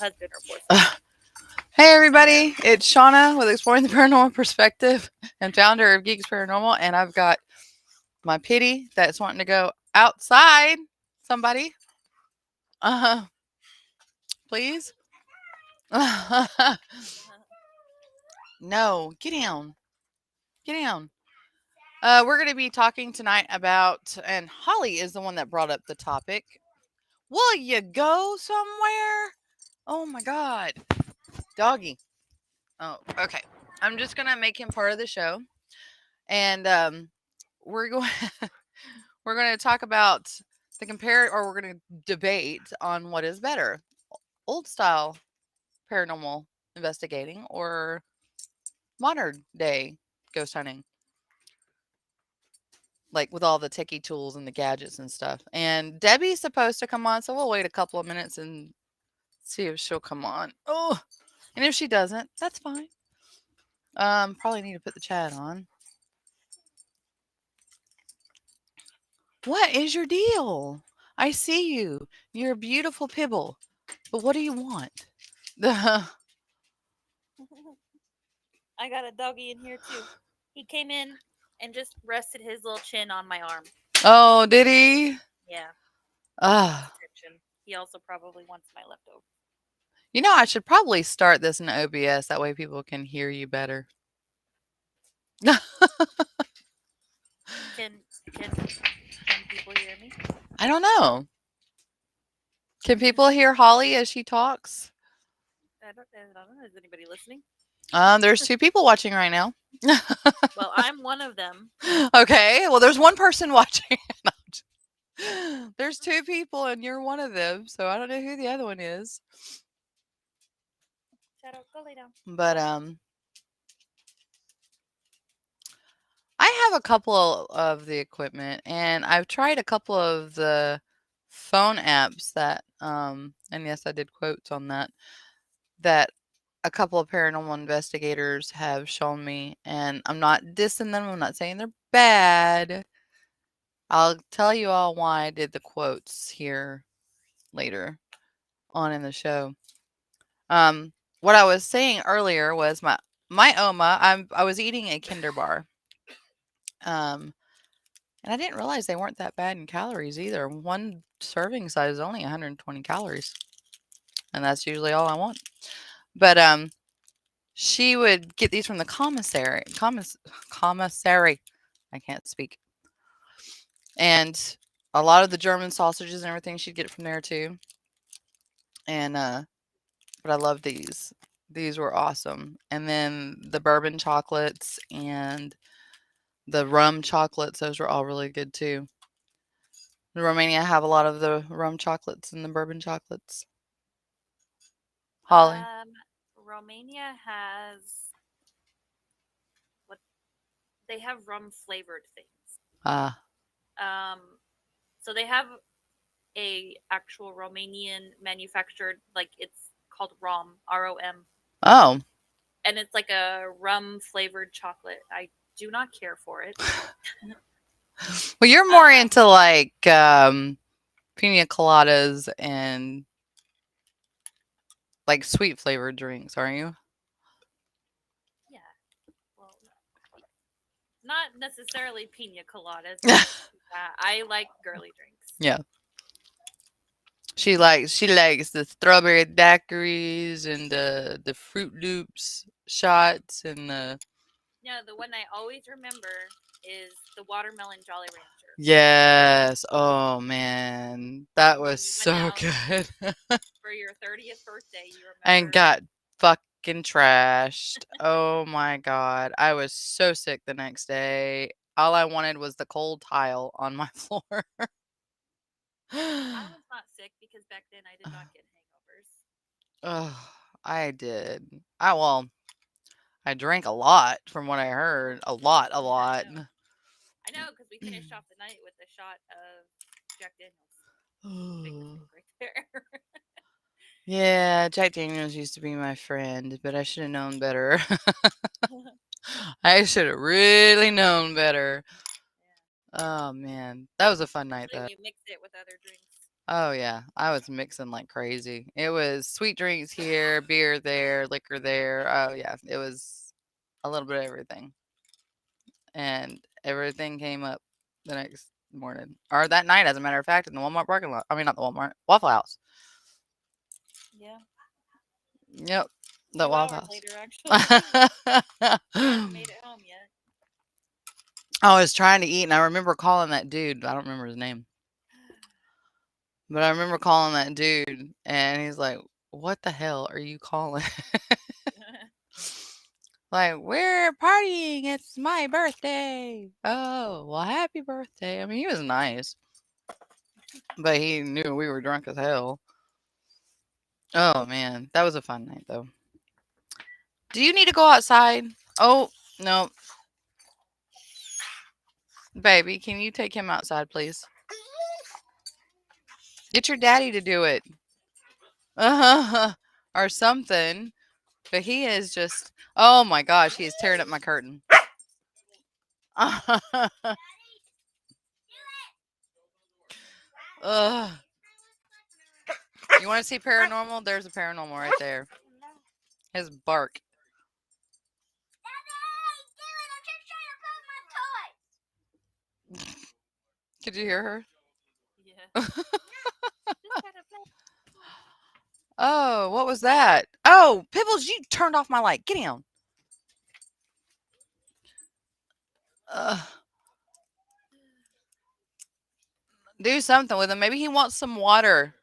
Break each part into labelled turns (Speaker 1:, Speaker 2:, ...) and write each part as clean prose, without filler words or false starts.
Speaker 1: husband or boyfriend.
Speaker 2: Hey everybody, it's Shauna with Exploring the Paranormal Perspective and founder of Geeks Paranormal, and I've got my pity that's wanting to go outside. Somebody, uh, please. No, get down, get down. We're going to be talking tonight about, and Holly is the one that brought up the topic. Will you go somewhere? Oh my God, doggy. Oh, okay. I'm just gonna make him part of the show, and we're going we're going to talk about the compare, or we're going to debate on what is better, old style paranormal investigating or modern day ghost hunting, like with all the techie tools and the gadgets and stuff. And Debbie's supposed to come on, so we'll wait a couple of minutes and see if she'll come on. Oh, and if she doesn't, that's fine. Probably need to put the chat on. What is your deal? I see you. You're a beautiful pibble. But what do you want?
Speaker 1: I got a doggy in here too. He came in and just rested his little chin on my arm.
Speaker 2: Oh, did he?
Speaker 1: Yeah, he wants
Speaker 2: Ah.
Speaker 1: attention. He also probably wants my leftovers.
Speaker 2: I should probably start this in OBS. That way people can hear you better.
Speaker 1: Can people hear me?
Speaker 2: I don't know. Can people hear Holly as she talks?
Speaker 1: I don't know. Is anybody listening?
Speaker 2: There's 2 people watching right now.
Speaker 1: Well, I'm one of them.
Speaker 2: Okay. Well, there's 1 person watching. There's 2 people and you're one of them, so I don't know who the other one is.
Speaker 1: Shadow, go lay down.
Speaker 2: But I have a couple of the equipment, and I've tried a couple of the phone apps that, and yes, I did quotes on that, that a couple of paranormal investigators have shown me, and I'm not dissing them. I'm not saying they're bad. I'll tell you all why I did the quotes here later on in the show. What I was saying earlier was my Oma. I was eating a Kinder bar. And I didn't realize they weren't that bad in calories either. One serving size is only 120 calories, and that's usually all I want. But she would get these from the commissary. I can't speak. And a lot of the German sausages and everything she'd get from there too. And but I love these. These were awesome. And then the bourbon chocolates and the rum chocolates, those were all really good too. In Romania have a lot of the rum chocolates and the bourbon chocolates. Holly.
Speaker 1: Romania has what they have rum flavored things.
Speaker 2: Ah.
Speaker 1: Um, so they have a actual Romanian manufactured, like it's called Rom, ROM,
Speaker 2: Oh.
Speaker 1: and it's like a rum flavored chocolate. I do not care for it.
Speaker 2: Well, you're more into like pina coladas and like sweet flavored drinks, aren't you?
Speaker 1: Yeah, well, not necessarily pina coladas. I like girly drinks.
Speaker 2: Yeah. She likes the strawberry daiquiris and the Fruit Loops shots and the
Speaker 1: Yeah, the one I always remember is the watermelon Jolly Rancher.
Speaker 2: yes. Oh man, that
Speaker 1: When
Speaker 2: was
Speaker 1: you went
Speaker 2: so
Speaker 1: out
Speaker 2: good.
Speaker 1: for your 30th birthday, you
Speaker 2: And
Speaker 1: remember?
Speaker 2: got fucking trashed. Oh my god. I was so sick the next day. All I wanted was the cold tile on my floor.
Speaker 1: I was not sick because back then I did not get hangovers.
Speaker 2: Oh, I did. I drank a lot from what I heard. A lot, a lot.
Speaker 1: I know because we finished off the night with a shot of Jack Daniels. Big mistake right there.
Speaker 2: Yeah, Jack Daniels used to be my friend, but I should have known better. I should have really known better.
Speaker 1: Yeah.
Speaker 2: Oh man, that was a fun night though.
Speaker 1: You mixed it with other drinks.
Speaker 2: Oh yeah, I was mixing like crazy. It was sweet drinks here, beer there, liquor there. Oh yeah, it was a little bit of everything, and everything came up the next morning or that night, as a matter of fact, in the Walmart parking lot. I mean, not the Walmart, Waffle House.
Speaker 1: Yeah.
Speaker 2: Yep,
Speaker 1: A
Speaker 2: the
Speaker 1: few
Speaker 2: Waffle
Speaker 1: hours
Speaker 2: House.
Speaker 1: later, actually.
Speaker 2: I
Speaker 1: We hadn't made it home yet.
Speaker 2: was trying to eat, and I remember calling that dude. I don't remember his name, but I remember calling that dude, and he's like, "What the hell are you calling?" Like, "We're partying, it's my birthday." "Oh, well, happy birthday." I mean, he was nice, but he knew we were drunk as hell. Oh, man, that was a fun night, though. Do you need to go outside? Oh, no. Baby, can you take him outside, please? Get your daddy to do it. Or something. But he is just, oh my gosh, he is tearing up my curtain. Ugh. You want to see paranormal? There's a paranormal right there. His bark. Could you hear her?
Speaker 1: Yeah. Just trying to play.
Speaker 2: Oh, what was that? Oh, Pibbles, you turned off my light. Get down. Ugh. Do something with him. Maybe he wants some water.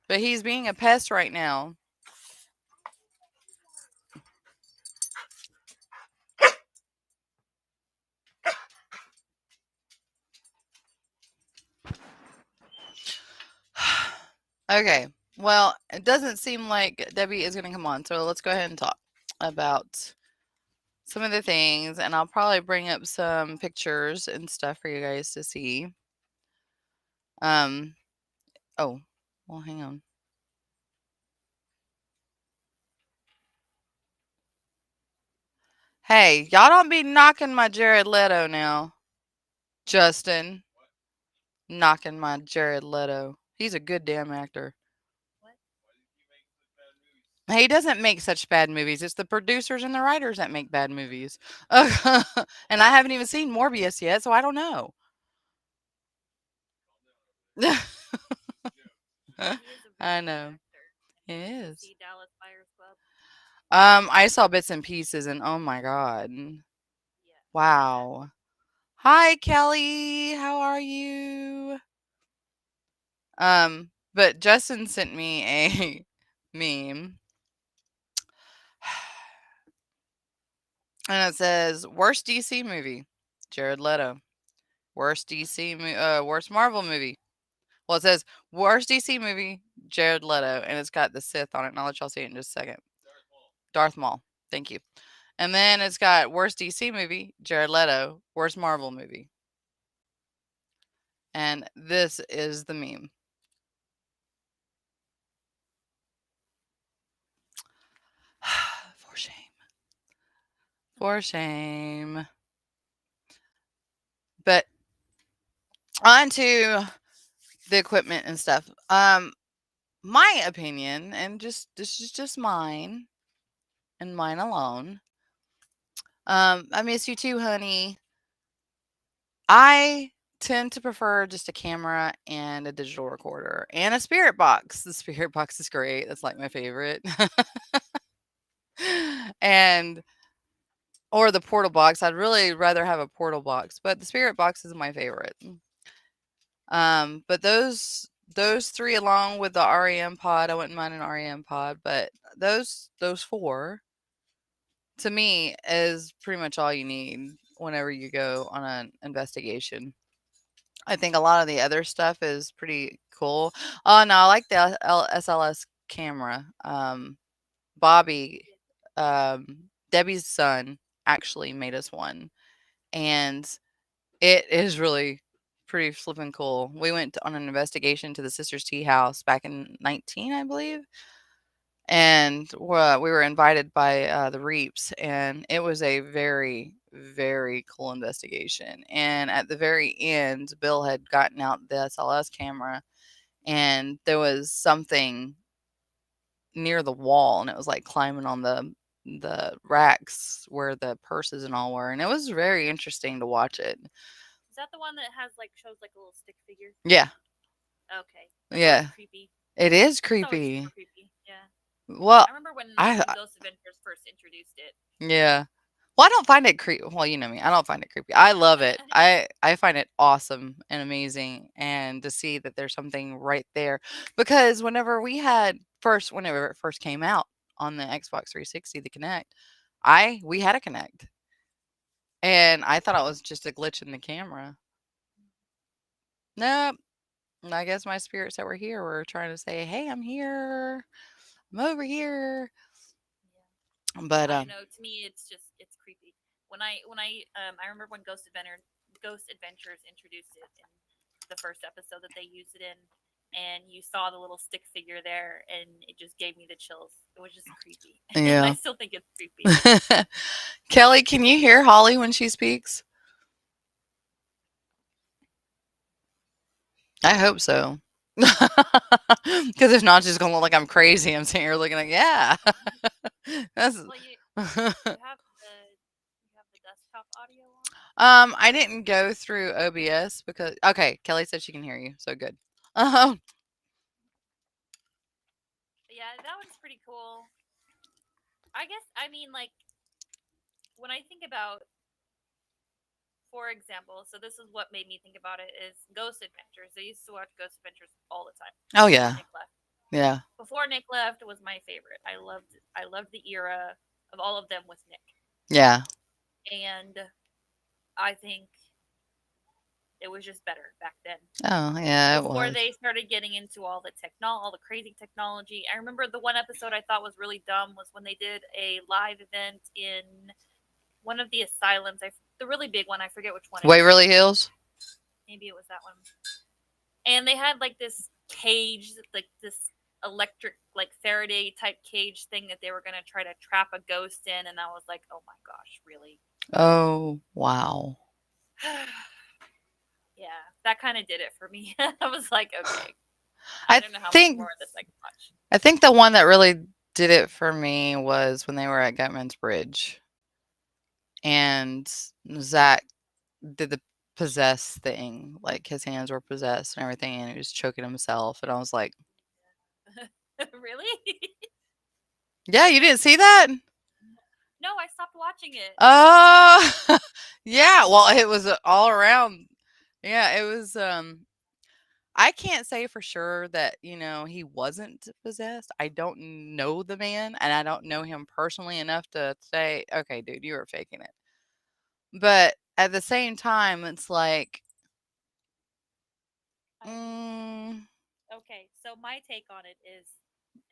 Speaker 2: But he's being a pest right now. Okay. Well, it doesn't seem like Debbie is going to come on. So let's go ahead and talk about some of the things. And I'll probably bring up some pictures and stuff for you guys to see. Um, oh, well, hang on. Hey, y'all don't be knocking my Jared Leto now. Justin, knocking my Jared Leto. He's a good damn actor.
Speaker 1: What?
Speaker 2: He doesn't make such bad movies. It's the producers and the writers that make bad movies. And I haven't even seen Morbius yet, so I don't know.
Speaker 1: He is a
Speaker 2: I
Speaker 1: really good
Speaker 2: know.
Speaker 1: actor.
Speaker 2: It
Speaker 1: Did you
Speaker 2: is.
Speaker 1: see Dallas Buyers Club?
Speaker 2: I saw bits and pieces, and oh my god.
Speaker 1: Yeah. Really good.
Speaker 2: Wow. Hi, Kelly. How are you? But Justin sent me a meme, and it says worst DC movie, Jared Leto. Worst Marvel movie. Well, it says worst DC movie, Jared Leto, and it's got the Sith on it. And I'll let y'all see it in just a second. Darth Maul. Thank you. And then it's got worst DC movie, Jared Leto. Worst Marvel movie. And this is the meme. For shame. For shame. But on to the equipment and stuff. My opinion, and just this is just mine and mine alone. I miss you too, honey. I tend to prefer just a camera and a digital recorder and a spirit box. The spirit box is great. That's like my favorite. And or the portal box. I'd really rather have a portal box, but the spirit box is my favorite. But those three along with the REM pod, I wouldn't mind an REM pod, but those four to me is pretty much all you need whenever you go on an investigation. I think a lot of the other stuff is pretty cool. Oh no, I like the SLS camera. Bobby, Debbie's son, actually made us one, and it is really pretty flippin' cool. We went on an investigation to the Sisters Tea House back in 19, I believe, and we were invited by the Reaps, and it was a very very cool investigation. And at the very end, Bill had gotten out the SLS camera, and there was something near the wall, and it was like climbing on the racks where the purses and all were, and it was very interesting to watch it.
Speaker 1: Is that the one that has like shows like a little stick figure?
Speaker 2: Yeah,
Speaker 1: Okay, that's always
Speaker 2: yeah,
Speaker 1: creepy.
Speaker 2: it is
Speaker 1: It's always super
Speaker 2: creepy.
Speaker 1: creepy. Yeah,
Speaker 2: Well,
Speaker 1: I remember
Speaker 2: I
Speaker 1: when Ghost Adventures first introduced it.
Speaker 2: yeah. Well, I don't find it creepy. Well, you know me. I don't find it creepy. I love it. I find it awesome and amazing, and to see that there's something right there, because whenever it first came out on the Xbox 360, the Connect, I we had a Connect, and I thought it was just a glitch in the camera. Nope. I guess my spirits that were here were trying to say, "Hey, I'm here. I'm over here."
Speaker 1: Yeah.
Speaker 2: But
Speaker 1: I don't know. To me, it's creepy. I remember when Ghost Adventures introduced it in the first episode that they used it in, and you saw the little stick figure there, and it just gave me the chills. It was just creepy, and I
Speaker 2: yeah.
Speaker 1: still think it's creepy.
Speaker 2: Kelly, can you hear Holly when she speaks? I hope so. Because if not, she's gonna look like I'm crazy. I'm sitting here looking like, yeah. That's
Speaker 1: Well, you have the desktop audio on.
Speaker 2: I didn't go through OBS because okay, Kelly said she can hear you, so good. Um,
Speaker 1: But yeah, that one's pretty cool. I guess I mean like when I think about, for example, so this is what made me think about it is Ghost Adventures. I used to watch Ghost Adventures all the time
Speaker 2: oh
Speaker 1: before
Speaker 2: yeah,
Speaker 1: Nick left.
Speaker 2: yeah,
Speaker 1: Before Nick left was my favorite. I loved the era of all of them with Nick.
Speaker 2: yeah.
Speaker 1: And I think it was just better back then.
Speaker 2: Oh yeah, it
Speaker 1: Before
Speaker 2: was.
Speaker 1: they started getting into all the crazy technology. I remember the one episode I thought was really dumb was when they did a live event in one of the asylums. The really big one, I forget which one it is.
Speaker 2: Waverly Hills.
Speaker 1: Maybe it was that one. And they had like this cage, like this electric, like Faraday type cage thing that they were gonna try to trap a ghost in, and I was like, oh my gosh, really?
Speaker 2: Oh wow.
Speaker 1: Yeah, that kind of did it for me. I was like, okay, I
Speaker 2: I
Speaker 1: don't know how much more
Speaker 2: think
Speaker 1: of this I can watch.
Speaker 2: I think the one that really did it for me was when they were at Gutman's Bridge, and Zach did the possess thing, like his hands were possessed and everything, and he was choking himself, and I was like,
Speaker 1: Really?
Speaker 2: "Yeah, you didn't see that?"
Speaker 1: No, I stopped watching it.
Speaker 2: Oh, yeah. Well, it was all around. Yeah, it was. I can't say for sure that he wasn't possessed. I don't know the man, and I don't know him personally enough to say, "Okay, dude, you were faking it." But at the same time, it's like,
Speaker 1: I mean,
Speaker 2: mm,
Speaker 1: okay, so my take on it is,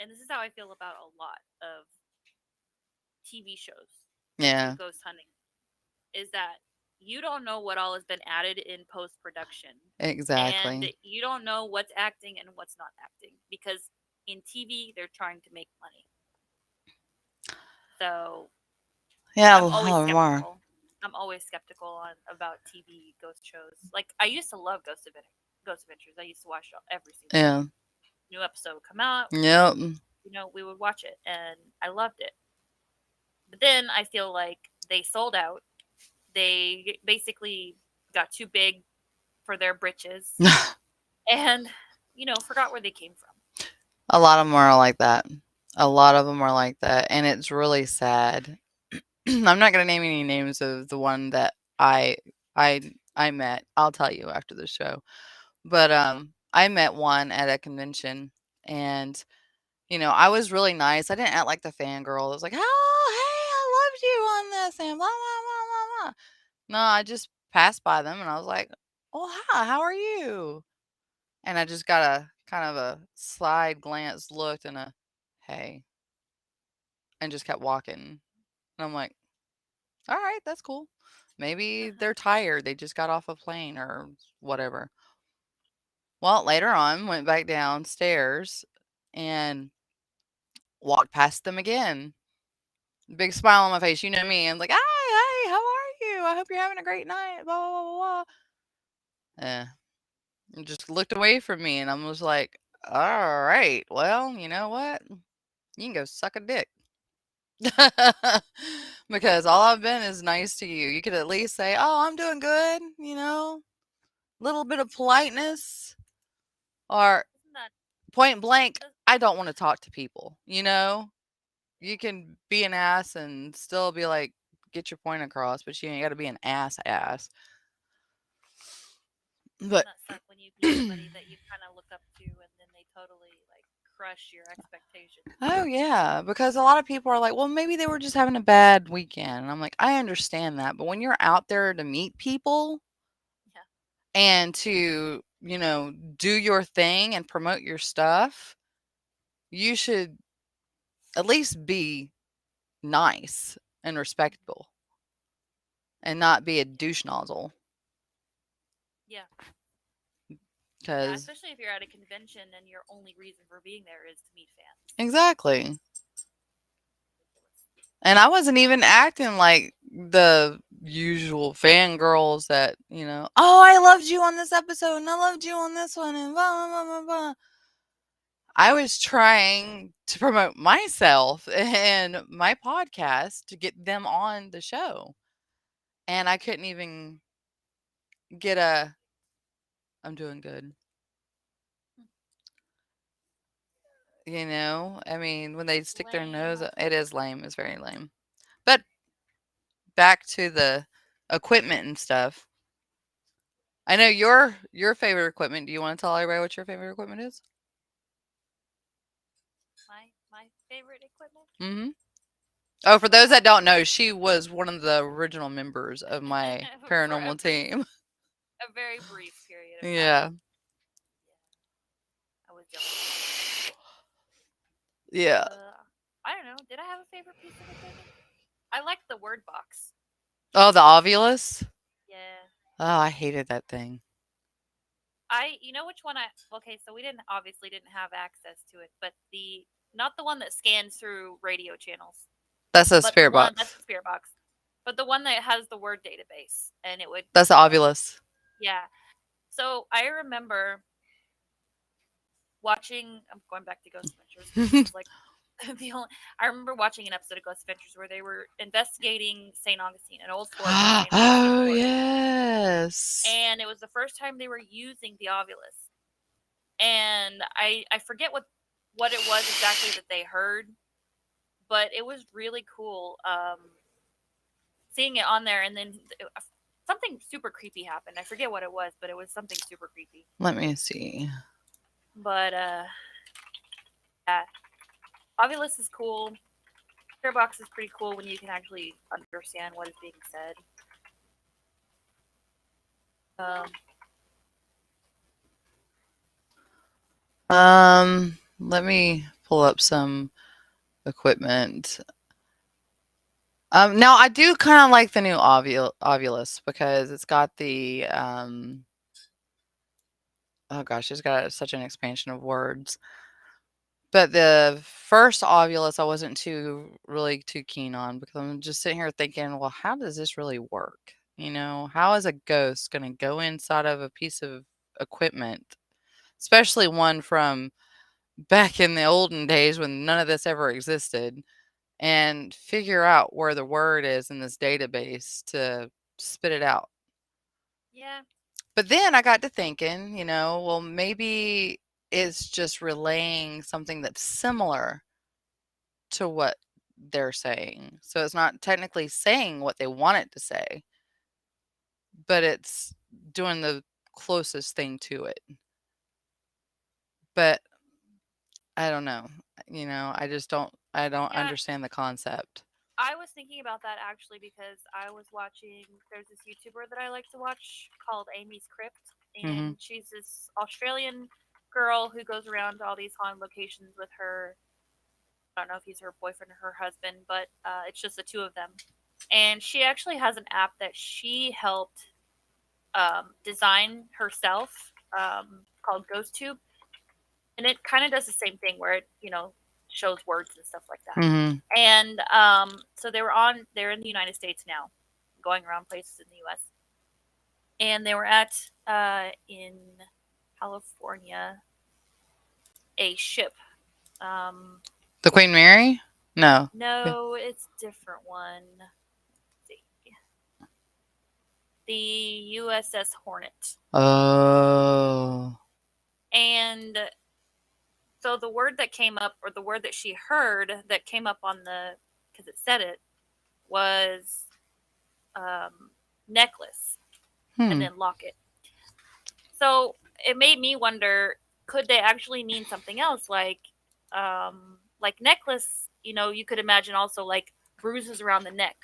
Speaker 1: and this is how I feel about a lot of TV shows that do
Speaker 2: yeah,
Speaker 1: ghost hunting, is that you don't know what all has been added in post production, and
Speaker 2: exactly.
Speaker 1: you don't know what's acting and what's not acting because in TV they're trying to make money. So
Speaker 2: Yeah, a
Speaker 1: I'm always
Speaker 2: lot more.
Speaker 1: skeptical. I'm always skeptical on about TV ghost shows. Like I used to love Ghost Adventures. I used to watch every single day.
Speaker 2: Yeah.
Speaker 1: New episode would come out.
Speaker 2: Yep.
Speaker 1: We would watch it, and I loved it. But then I feel like they sold out. They basically got too big for their britches, and forgot where they came from.
Speaker 2: A lot of them are like that. A lot of them are like that, and it's really sad. I'm not gonna name any names of the one that I I met. I'll tell you after the show. But I met one at a convention, and I was really nice. I didn't act like the fangirl. I was like, "Oh, hey, I loved you on this," and blah blah blah blah blah. No, I just passed by them, and I was like, "Oh, hi, how are you?" And I just got a kind of a side glance, looked, and a hey, and just kept walking. And I'm like, all right, that's cool. Maybe they're tired. They just got off a plane or whatever. Well, later on, went back downstairs and walked past them again. Big smile on my face. You know me. I'm like, hi, hi, how are I hope you're having a great night. Blah blah blah blah. And just looked away from me, and I was like, all right, well, you know what? You can go suck a dick. Because all I've been is nice to you. You could at least say, "Oh, I'm doing good," little bit of politeness, or
Speaker 1: Isn't that
Speaker 2: point blank,
Speaker 1: does
Speaker 2: I don't want to talk to people. You can be an ass and still be like, get your point across, but you ain't got to be an ass.
Speaker 1: doesn't
Speaker 2: But
Speaker 1: that suck when you meet somebody that you kind of look up to and then they totally like crush your expectations?
Speaker 2: oh yeah, because a lot of people are like, well, maybe they were just having a bad weekend. And I'm like, I understand that, but when you're out there to meet people
Speaker 1: Yeah.
Speaker 2: and to, do your thing and promote your stuff, you should at least be nice and respectable and not be a douche nozzle.
Speaker 1: Yeah. Yeah.
Speaker 2: Because
Speaker 1: Especially if you're at a convention and your only reason for being there is to meet fans.
Speaker 2: exactly.
Speaker 1: Ridiculous.
Speaker 2: And I wasn't even acting like the usual fangirls that, oh, I loved you on this episode and I loved you on this one and blah, blah, blah, blah, blah. I was trying to promote myself and my podcast to get them on the show. And I couldn't even get I'm doing good. I mean, when they stick their
Speaker 1: Lame.
Speaker 2: nose, it is lame. It's very lame. But back to the equipment and stuff. I know your favorite equipment. Do you want to tell everybody what your favorite equipment is?
Speaker 1: My favorite equipment.
Speaker 2: Mm-hmm. Oh, for those
Speaker 1: Well,
Speaker 2: that don't know, she was one of the original members of my
Speaker 1: for
Speaker 2: paranormal team.
Speaker 1: a very brief period of time.
Speaker 2: Yeah.
Speaker 1: Yeah, I was dealing with that.
Speaker 2: Yeah.
Speaker 1: I don't know. Did I have a favorite piece of equipment? I liked the word box.
Speaker 2: Oh, the Ovulus.
Speaker 1: Yeah.
Speaker 2: Oh, I hated that thing.
Speaker 1: You know which one I, okay, so we didn't, obviously didn't have access to it, but not the one that scans through radio channels,
Speaker 2: That's a
Speaker 1: but the
Speaker 2: spirit
Speaker 1: one, that's
Speaker 2: box.
Speaker 1: the spirit box, but the one that has the word database and it would,
Speaker 2: That's the Ovulus.
Speaker 1: yeah. So I remember watching, I'm going back to Ghost Adventures because this is like the only, I remember watching an episode of Ghost Adventures where they were investigating St. Augustine, an old fort in St. Augustine,
Speaker 2: Oh
Speaker 1: Florida.
Speaker 2: yes.
Speaker 1: And it was the first time they were using the Ovulus. And I forget what it was exactly that they heard, but it was really cool seeing it on there. And then something super creepy happened. I forget what it was, but it was something super creepy.
Speaker 2: Let me see.
Speaker 1: But yeah, Ovulus is cool. Box is pretty cool when you can actually understand what is being said. Um,
Speaker 2: Let me pull up some equipment. Now I do kind of like the new Ovulus because it's got the oh gosh, it's got such an expansion of words. But the first Ovulus I wasn't too keen on because I'm just sitting here thinking, well, how does this really work? How is a ghost going to go inside of a piece of equipment, especially one from back in the olden days when none of this ever existed, and figure out where the word is in this database to spit it out?
Speaker 1: yeah,
Speaker 2: But then I got to thinking, well, maybe it's just relaying something that's similar to what they're saying. So it's not technically saying what they want it to say, but it's doing the closest thing to it. But I don't know. I don't
Speaker 1: yeah.
Speaker 2: understand the concept.
Speaker 1: I was thinking about that actually because I was watching. There's this YouTuber that I like to watch called Amy's Crypt,
Speaker 2: Mhm.
Speaker 1: and she's this Australian girl who goes around to all these haunted locations with her. I don't know if he's her boyfriend or her husband, but it's just the two of them. And she actually has an app that she helped design herself called GhostTube, and it kind of does the same thing where it shows words and stuff like that.
Speaker 2: Mhm.
Speaker 1: And so they're in the United States now, going around places in the U.S. And they were at in California a ship. Um,
Speaker 2: The Queen Mary? No.
Speaker 1: no, it's a different one. Let's see. The USS Hornet.
Speaker 2: Oh.
Speaker 1: And so the word that came up, or the word that she heard that came up on the, because it said it, was necklace and
Speaker 2: Hmm.
Speaker 1: then locket. So it made me wonder, could they actually mean something else, like necklace? You know, you could imagine also like bruises around the neck,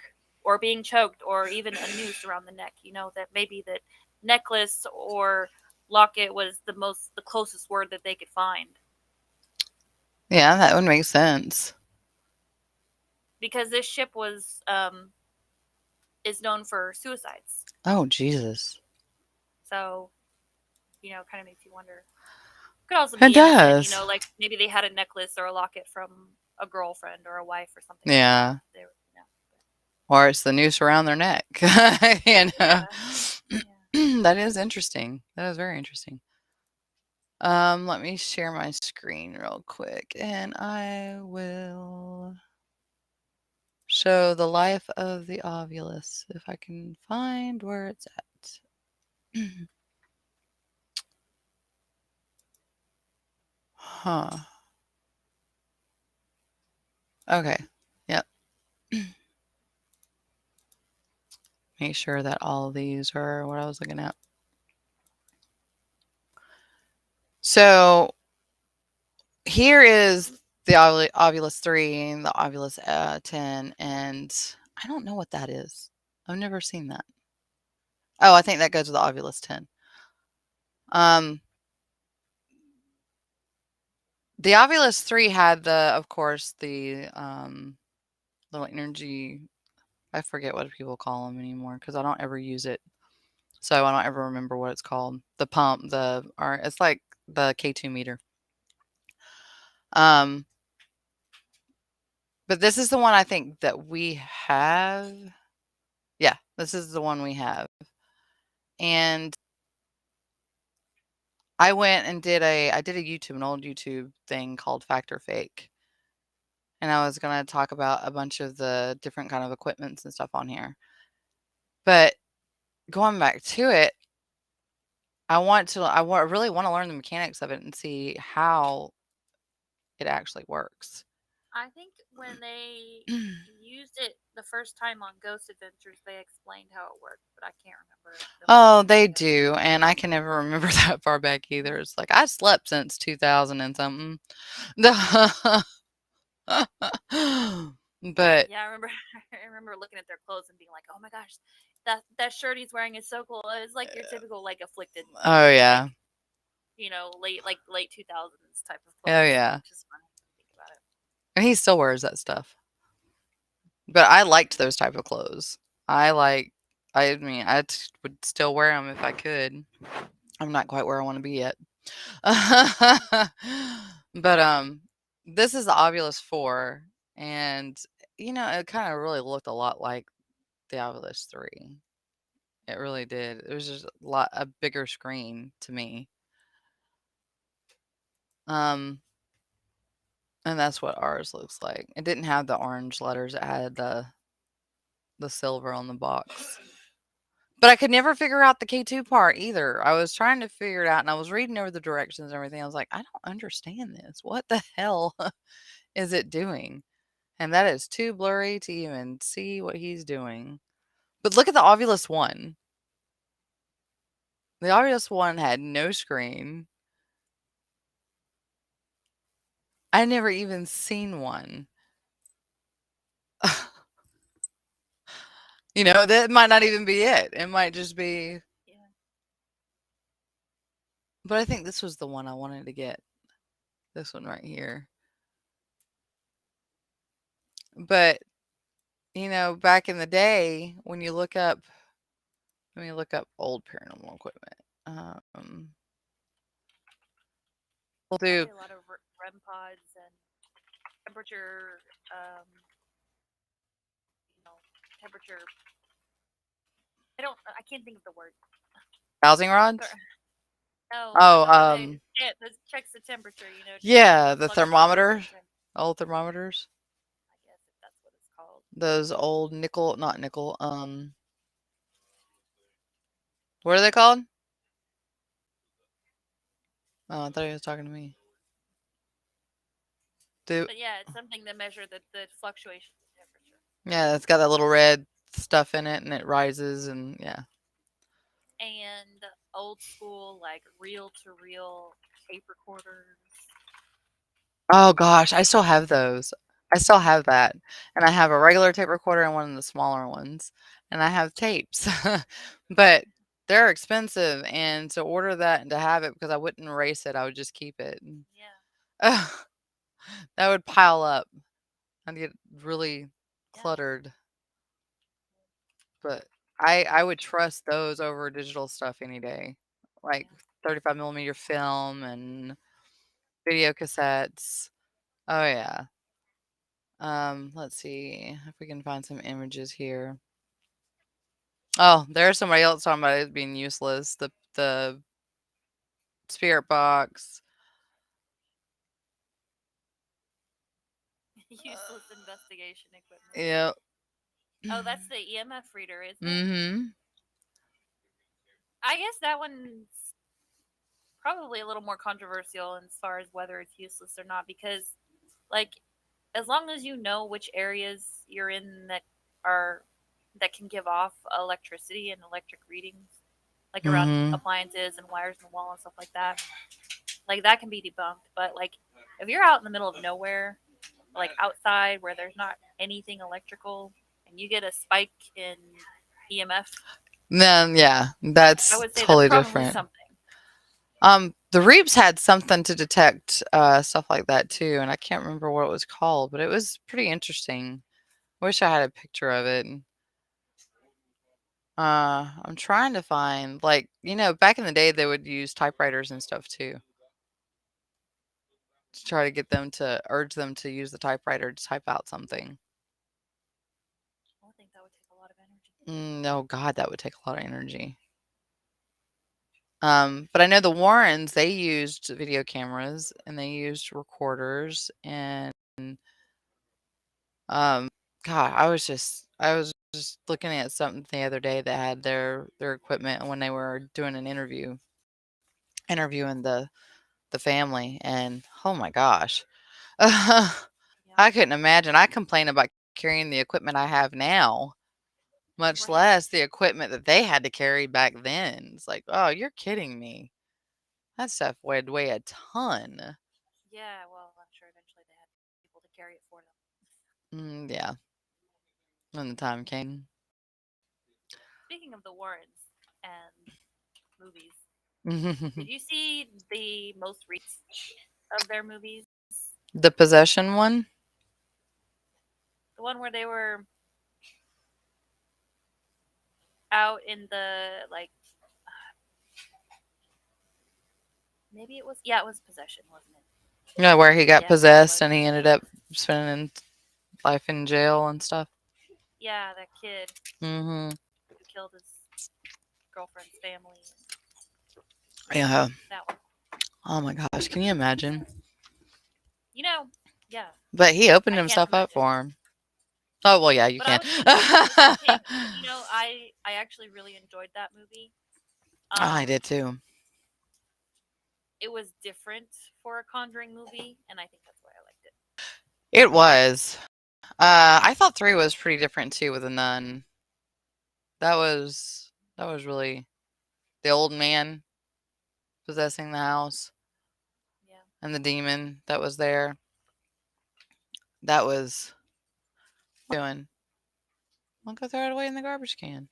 Speaker 1: or being choked, or even a noose around the neck. You know, that maybe that necklace or locket was the closest word that they could find,
Speaker 2: Yeah, that would make sense.
Speaker 1: because this ship was is known for suicides.
Speaker 2: Oh, Jesus.
Speaker 1: So, kind of makes you wonder. Could also
Speaker 2: It
Speaker 1: be innocent,
Speaker 2: does.
Speaker 1: like maybe they had a necklace or a locket from a girlfriend or a wife or something like that.
Speaker 2: Yeah.
Speaker 1: They were,
Speaker 2: Or it's the noose around their neck. you know.
Speaker 1: yeah, yeah.
Speaker 2: That is interesting. That is very interesting. Let me share my screen real quick and I will show the life of the ovulus if I can find where it's at. Huh. Okay. Yep. Make sure that all of these are what I was looking at. So here is the ovulus 3 and the ovulus 10, and I don't know what that is. I've never seen that. Oh, I think that goes with the ovulus 10. Um, the ovulus 3 had of course, the little energy. I forget what people call them anymore because I don't ever use it, so I don't ever remember what it's called. The pump, or it's like the K2 meter. Um, but this is the one I think that we have. Yeah, this is the one we have. And I went and I did an old YouTube thing called Fact or Fake. And I was going to talk about a bunch of the different kind of equipments and stuff on here. But going back to it, I really want to learn the mechanics of it and see how it actually works.
Speaker 1: I think when they used it the first time on Ghost Adventures, they explained how it worked, but I can't remember them
Speaker 2: Oh,
Speaker 1: explaining
Speaker 2: they
Speaker 1: it better.
Speaker 2: do, and I can never remember that far back either. It's like I slept since 2000 and something. But
Speaker 1: Yeah, I remember. I remember looking at their clothes and being like, "Oh my gosh, that shirt he's wearing is so cool." It's like your typical like afflicted,
Speaker 2: oh
Speaker 1: like
Speaker 2: yeah.
Speaker 1: late 2000s type of
Speaker 2: Oh
Speaker 1: clothes,
Speaker 2: yeah.
Speaker 1: which is funny to think about it.
Speaker 2: And he still wears that stuff. But I liked those type of clothes. I mean, would still wear them if I could. I'm not quite where I want to be yet. But this is the Ovilus 4, and it kind of really looked a lot like the Ovilus 3. It really did. It was just a bigger screen to me. Um and that's what ours looks like. It didn't have the orange letters, it had the silver on the box. But I could never figure out the K2 part either. I was trying to figure it out and I was reading over the directions and everything. I was like, I don't understand this. What the hell is it doing? And that is too blurry to even see what he's doing. But look at the Ovulus 1. The Ovulus 1 had no screen. I never even seen one. That might not even be it. It might just be.
Speaker 1: Yeah,
Speaker 2: But I think this was the one I wanted to get. This one right here. But, back in the day, let me look up old paranormal equipment. We'll do.
Speaker 1: probably a lot of REM pods and temperature, you know, temperature I can't think of the word.
Speaker 2: Dowsing
Speaker 1: Ther-
Speaker 2: rods?
Speaker 1: No,
Speaker 2: Oh,
Speaker 1: this checks the temperature. You know, to
Speaker 2: yeah, the
Speaker 1: fluctuate the
Speaker 2: thermometers,
Speaker 1: temperature.
Speaker 2: old thermometers.
Speaker 1: I guess if that's what it's called.
Speaker 2: Those old nickel, not nickel. What are they called? Oh, I thought he was talking to me. Do
Speaker 1: But yeah, it's something to measure the fluctuation in temperature.
Speaker 2: yeah, it's got that little red stuff in it, and it rises, and yeah.
Speaker 1: And old school like reel to reel tape recorders.
Speaker 2: Oh gosh, I still have those. I still have that, and I have a regular tape recorder and one of the smaller ones, and I have tapes, but they're expensive, and to order that and to have it because I wouldn't erase it, I would just keep it. And,
Speaker 1: Yeah,
Speaker 2: that would pile up. I'd get really
Speaker 1: yeah,
Speaker 2: cluttered, but I would trust those over digital stuff any day, like
Speaker 1: yeah.
Speaker 2: 35 millimeter film and video cassettes. Oh yeah. Let's see if we can find some images here. Oh, there's somebody else talking about it being useless. The spirit box.
Speaker 1: Useless investigation equipment.
Speaker 2: Yep.
Speaker 1: Oh, that's the EMF reader, isn't it?
Speaker 2: Mm-hmm.
Speaker 1: I guess that one's probably a little more controversial as far as whether it's useless or not because like as long as you know which areas you're in are that can give off electricity and electric readings like around
Speaker 2: Mm-hmm.
Speaker 1: appliances and wires in the wall and stuff like that can be debunked, but like if you're out in the middle of nowhere, like outside where there's not anything electrical and you get a spike in EMF,
Speaker 2: Then yeah,
Speaker 1: I
Speaker 2: that's
Speaker 1: would say that's
Speaker 2: totally
Speaker 1: probably
Speaker 2: different.
Speaker 1: something.
Speaker 2: The Reaps had something to detect stuff like that too, and I can't remember what it was called, but it was pretty interesting. Wish I had a picture of it. I'm trying to find like back in the day they would use typewriters and stuff too to try to get them to urge them to use the typewriter to type out something.
Speaker 1: I would think that would take a lot of energy.
Speaker 2: No, God, that would take a lot of energy. But I know the Warrens, they used video cameras and they used recorders and um God, I was just looking at something the other day that had their equipment when they were doing an interviewing the family, and oh my gosh. I
Speaker 1: Yeah,
Speaker 2: couldn't imagine. I complain about carrying the equipment I have now, much
Speaker 1: right.
Speaker 2: less the equipment that they had to carry back then. It's like, oh, you're kidding me. That stuff would weigh a ton.
Speaker 1: Yeah, well, I'm sure eventually they had people to carry it for them.
Speaker 2: Yeah, when the time came.
Speaker 1: Speaking of the Warrens and movies, did
Speaker 2: The
Speaker 1: you see the most recent of their movies?
Speaker 2: possession one?
Speaker 1: The one where they were out in the like maybe it was yeah, it was possession, wasn't it?
Speaker 2: Yeah, where he got
Speaker 1: Yeah, I think it
Speaker 2: possessed
Speaker 1: was.
Speaker 2: and he ended up spending life in jail and stuff.
Speaker 1: Yeah, that kid
Speaker 2: Hmm.
Speaker 1: who killed his girlfriend's family. Yeah,
Speaker 2: Yeah.
Speaker 1: that one.
Speaker 2: Oh my gosh, can you imagine?
Speaker 1: You know, yeah,
Speaker 2: But he opened
Speaker 1: I can't
Speaker 2: himself up
Speaker 1: imagine.
Speaker 2: for him. Oh well, yeah, you
Speaker 1: But I
Speaker 2: can.
Speaker 1: was the same thing. You know, I actually really enjoyed that movie.
Speaker 2: I
Speaker 1: Um,
Speaker 2: did too.
Speaker 1: it was different for a Conjuring movie, and I think that's why I liked it.
Speaker 2: It was. I thought 3 was pretty different too with a nun. That was really the old man possessing the house
Speaker 1: Yeah.
Speaker 2: and the demon that was there. That was doing. I'll go throw it away in the garbage can.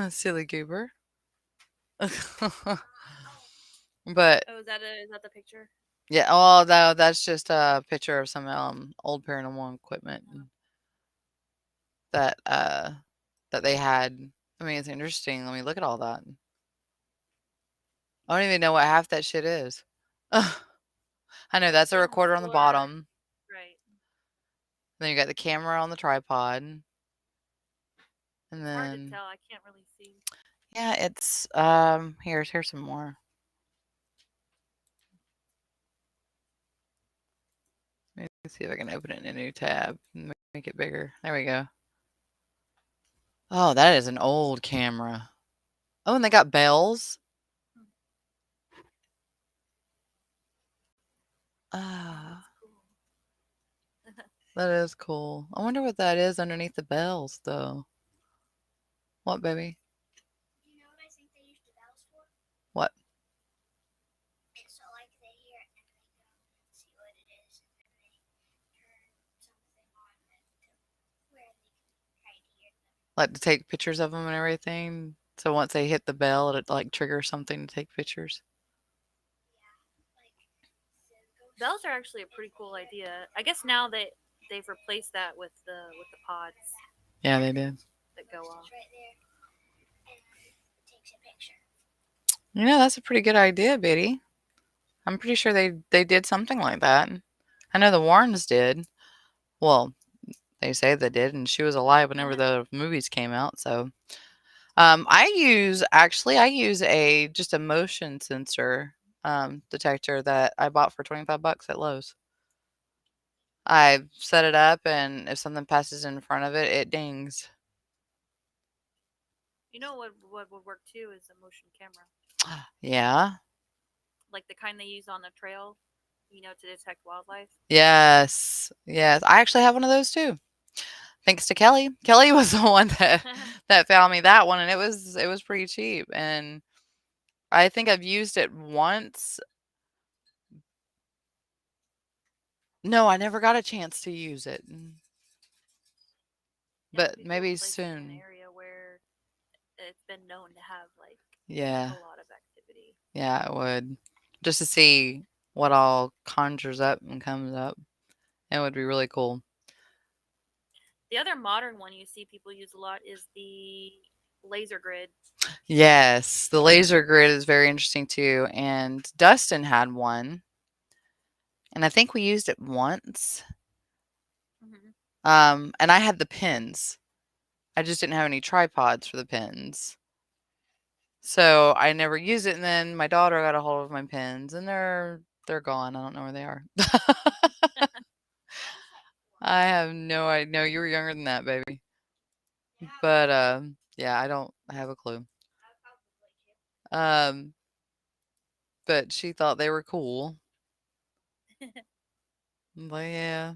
Speaker 2: Silly goober. But
Speaker 1: Oh, is that the picture?
Speaker 2: yeah, oh, that's just a picture of some old paranormal equipment
Speaker 1: No.
Speaker 2: that that they had. I mean, it's interesting. Let me look at all that. I don't even know what half that shit is. I know
Speaker 1: Well, the
Speaker 2: that's a
Speaker 1: stainless
Speaker 2: recorder on the
Speaker 1: steel are
Speaker 2: bottom.
Speaker 1: right.
Speaker 2: Then you got the camera on the tripod. And And
Speaker 1: It's hard to
Speaker 2: then
Speaker 1: tell. I can't really see.
Speaker 2: yeah, it's here's some more. Let me see if I can open it in a new tab and make it bigger. There we go. Oh, that is an old camera. Oh, and they got bells.
Speaker 1: Hmm. Oh,
Speaker 2: Ah,
Speaker 1: that's cool.
Speaker 2: that is cool. I wonder what that is underneath the bells, though. What, baby?
Speaker 3: You know what I think they use the bells for?
Speaker 2: What?
Speaker 3: It's so like they hear it and they go and see what it is and then they turn something on it to where they can try to hear them.
Speaker 2: Like to take pictures of them and everything. So once they hit the bell, it like triggers something to take pictures.
Speaker 3: Yeah, like the ghosts.
Speaker 1: Bells are actually a pretty cool idea. I guess now they've replaced that with the pods
Speaker 2: Yeah, they did.
Speaker 1: that go off.
Speaker 3: It's right there and it takes a picture.
Speaker 2: You know, that's a pretty good idea, Biddy. I'm pretty sure they did something like that. I know the Warrens did. Well, they say they did, and she was alive whenever the movies came out. So, I use a just a motion sensor detector that I bought for $25 at Lowe's. I set it up, and if something passes in front of it, it dings.
Speaker 1: You know what would work too is a motion camera,
Speaker 2: Yeah.
Speaker 1: like the kind they use on the trail, to detect wildlife.
Speaker 2: Yes. Yes. I actually have one of those too. Thanks to Kelly. Kelly was the one that found me that one, and it was pretty cheap. And I think I've used it once. No, I never got a chance to use it.
Speaker 1: Yeah,
Speaker 2: But
Speaker 1: it'd be cool to
Speaker 2: maybe
Speaker 1: place it in an
Speaker 2: soon.
Speaker 1: area where it's been known to have like
Speaker 2: Yeah.
Speaker 1: a lot of activity.
Speaker 2: Yeah, it would. Just to see what all conjures up and comes up. It would be really cool.
Speaker 1: The other modern one you see people use a lot is the laser grid.
Speaker 2: Yes, the laser grid is very interesting too. And Dustin had one, and I think we used it once.
Speaker 1: Hmm.
Speaker 2: And I had the pins. I just didn't have any tripods for the pins. So I never used it, and then my daughter got a hold of my pins, and they're gone. I don't know where they are.
Speaker 3: How does that work?
Speaker 2: I have no idea. No, you were younger than that, baby.
Speaker 3: Yeah,
Speaker 2: But yeah, I don't have a clue.
Speaker 3: I probably do.
Speaker 2: Um, but she thought they were cool. But yeah,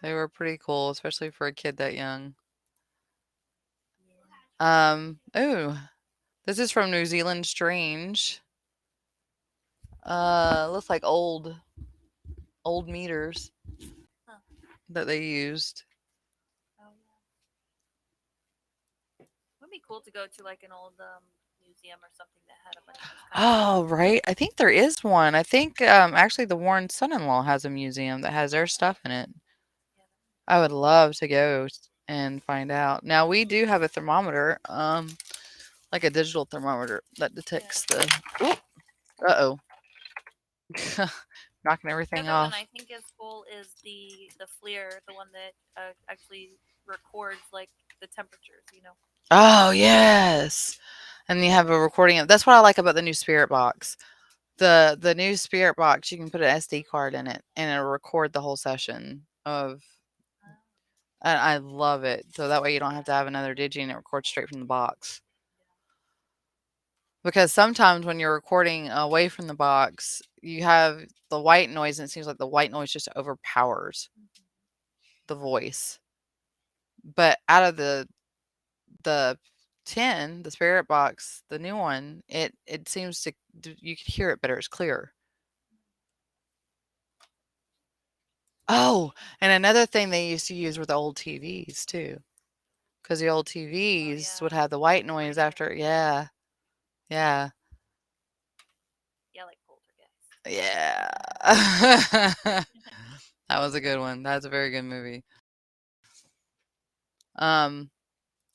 Speaker 2: they were pretty cool, especially for a kid that young.
Speaker 1: Yeah.
Speaker 2: Oh, this is from New Zealand Strange. Looks like old meters
Speaker 1: Huh.
Speaker 2: that they used.
Speaker 1: Oh yeah. Would be cool to go to like an old museum or something that had a bunch of these kind of things.
Speaker 2: Oh, right. I think there is one. I think actually the Warren son-in-law has a museum that has their stuff in it.
Speaker 1: Yeah.
Speaker 2: I would love to go and find out. Now we do have a thermometer, like a digital thermometer that
Speaker 1: Yeah.
Speaker 2: detects the. Oop, uh-oh. Knocking
Speaker 1: The
Speaker 2: everything
Speaker 1: other one
Speaker 2: off.
Speaker 1: I think is cool is the FLIR, the one that actually records like the temperatures.
Speaker 2: Oh, yes. And you have a recording of that's what I like about the new Spirit box. The new Spirit box, you can put an SD card in it and it'll record the whole session of
Speaker 1: Uh,
Speaker 2: and I love it. So that way you don't have to have another digi and it records straight from the box. Because sometimes when you're recording away from the box, you have the white noise and it seems like the white noise just overpowers
Speaker 1: mhm.
Speaker 2: the voice. But out of the tin, the Spirit box, the new one, it seems to you can hear it better. It's clear. Oh, and another thing they used to use were the old TVs too, because the old
Speaker 1: Oh
Speaker 2: TVs
Speaker 1: yeah,
Speaker 2: would have the white
Speaker 1: the
Speaker 2: noise
Speaker 1: radio.
Speaker 2: after. Yeah, yeah,
Speaker 1: Yeah, like Poltergeist.
Speaker 2: yeah. That was a good one. That's a very good movie. Um,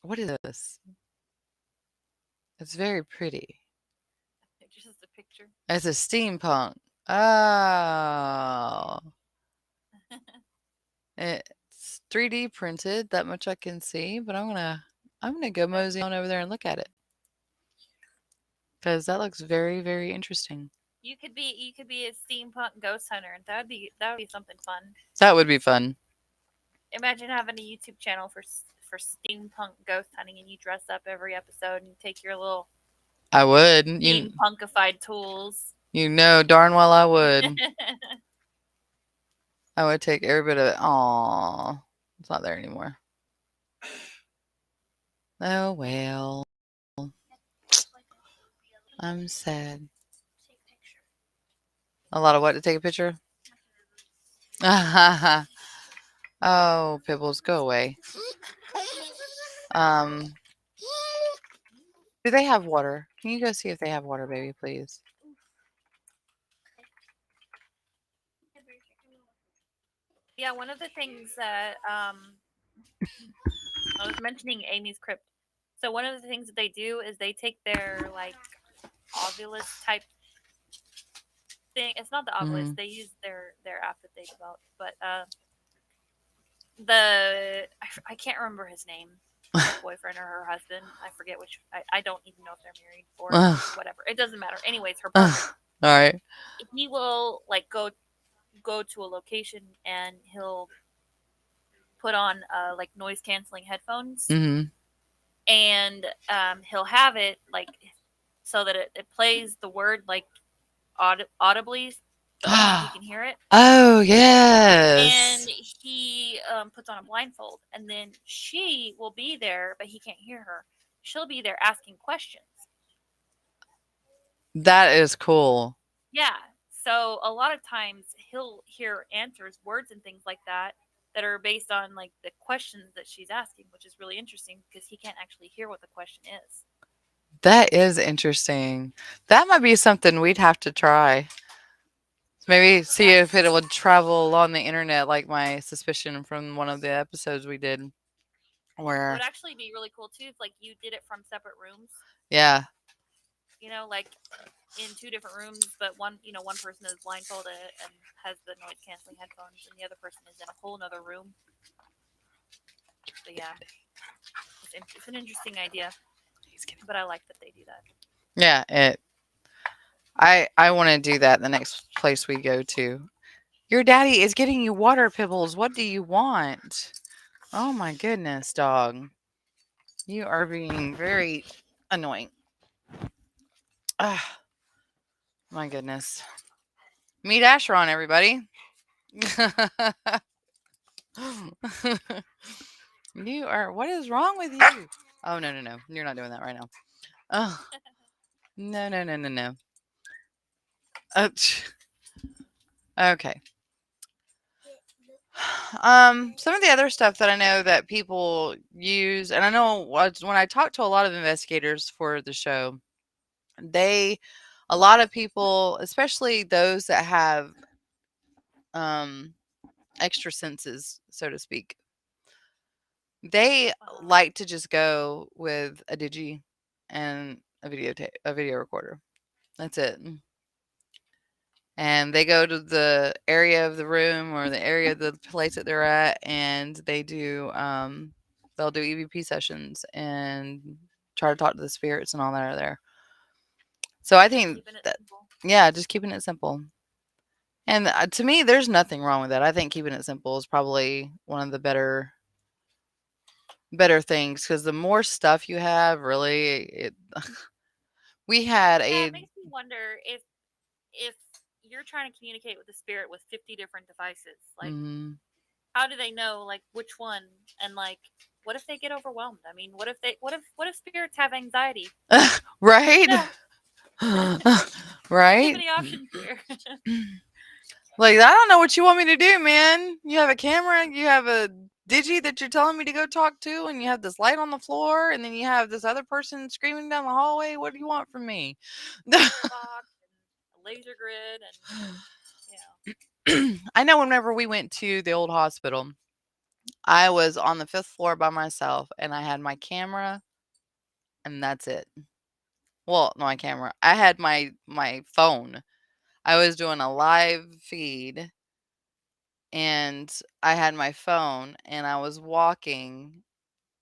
Speaker 2: what is this? It's very pretty.
Speaker 1: Just a picture.
Speaker 2: It's a steampunk. Oh, it's 3D printed. That much I can see, but I'm gonna I'm gonna go mosey on over there and look at it because that looks very, very interesting.
Speaker 1: You could be a steampunk ghost hunter, and that would be something fun.
Speaker 2: That would be fun.
Speaker 1: Imagine having a YouTube channel for steampunk ghost hunting, and you dress up every episode and take your little
Speaker 2: I would.
Speaker 1: steampunkified tools.
Speaker 2: You know darn well I would. I would take every bit of it. Aw, it's not there anymore. Oh well, I'm sad. A lot of what to take a picture? Oh, Pibbles, go away. Um, do they have water? Can you go see if they have water, baby, please?
Speaker 1: Yeah, one of the things that I was mentioning Amy's crypt. So one of the things that they do is they take their like Ovilus type thing. It's not the Ovilus.
Speaker 2: Mhm.
Speaker 1: They use their app that they developed, but I can't remember his name. His boyfriend or her husband. I forget which. I don't even know if they're married or whatever. It doesn't matter. Anyways, her partner.
Speaker 2: All right.
Speaker 1: He will like go to a location and he'll put on like noise canceling headphones
Speaker 2: Mm-hmm.
Speaker 1: and he'll have it like so that it plays the word like audibly, but only he can hear it.
Speaker 2: Oh
Speaker 1: And
Speaker 2: yes.
Speaker 1: he puts on a blindfold, and then she will be there, but he can't hear her. She'll be there asking questions.
Speaker 2: That is cool.
Speaker 1: Yeah. So a lot of times he'll hear answers, words, and things like that are based on like the questions that she's asking, which is really interesting because he can't actually hear what the question is.
Speaker 2: That is interesting. That might be something we'd have to try. Maybe see if it would travel on the internet, like my suspicion from one of the episodes we did.
Speaker 1: It
Speaker 2: Where,
Speaker 1: would actually be really cool too if like you did it from separate rooms.
Speaker 2: yeah,
Speaker 1: You know, like in two different rooms, but one person is blindfolded and has the noise canceling headphones, and the other person is in a whole other room. So yeah, it's an interesting idea, but I like that they do that.
Speaker 2: yeah. I want to do that the next place we go to. Your daddy is getting you water, Pibbles. What do you want? Oh my goodness, dog. You are being very annoying. Ah, my goodness. Meet Asheron, everybody. You are. What is wrong with you? Oh no, no, no! You're not doing that right now. Oh no, no, no, no, no. Okay. Some of the other stuff that I know that people use, and I know when I talk to a lot of investigators for the show, a lot of people, especially those that have um extra senses, so to speak, they like to just go with a digi and a video recorder. That's it. And they go to the area of the room or the area of the place that they're at, and they'll do EVP sessions and try to talk to the spirits and all that are there. So I think that, yeah, just keeping it simple. And to me, there's nothing wrong with that. I think keeping it simple is probably one of the better things because the more stuff you have, really, we had
Speaker 1: it makes me wonder if you're trying to communicate with the spirit with 50 different devices, like how do they know like which one? And like what if they get overwhelmed? I mean, what if spirits have anxiety?
Speaker 2: Right? Right?
Speaker 1: Too many options here.
Speaker 2: Like, I don't know what you want me to do, man. You have a camera, you have a digi that you're telling me to go talk to, and you have this light on the floor, and then you have this other person screaming down the hallway. What do you want from me?
Speaker 1: Box and a laser grid and
Speaker 2: I know whenever we went to the old hospital, I was on the 5th floor by myself, and I had my camera, and that's it. Well, not my camera. I had my phone. I was doing a live feed, and I had my phone, and I was walking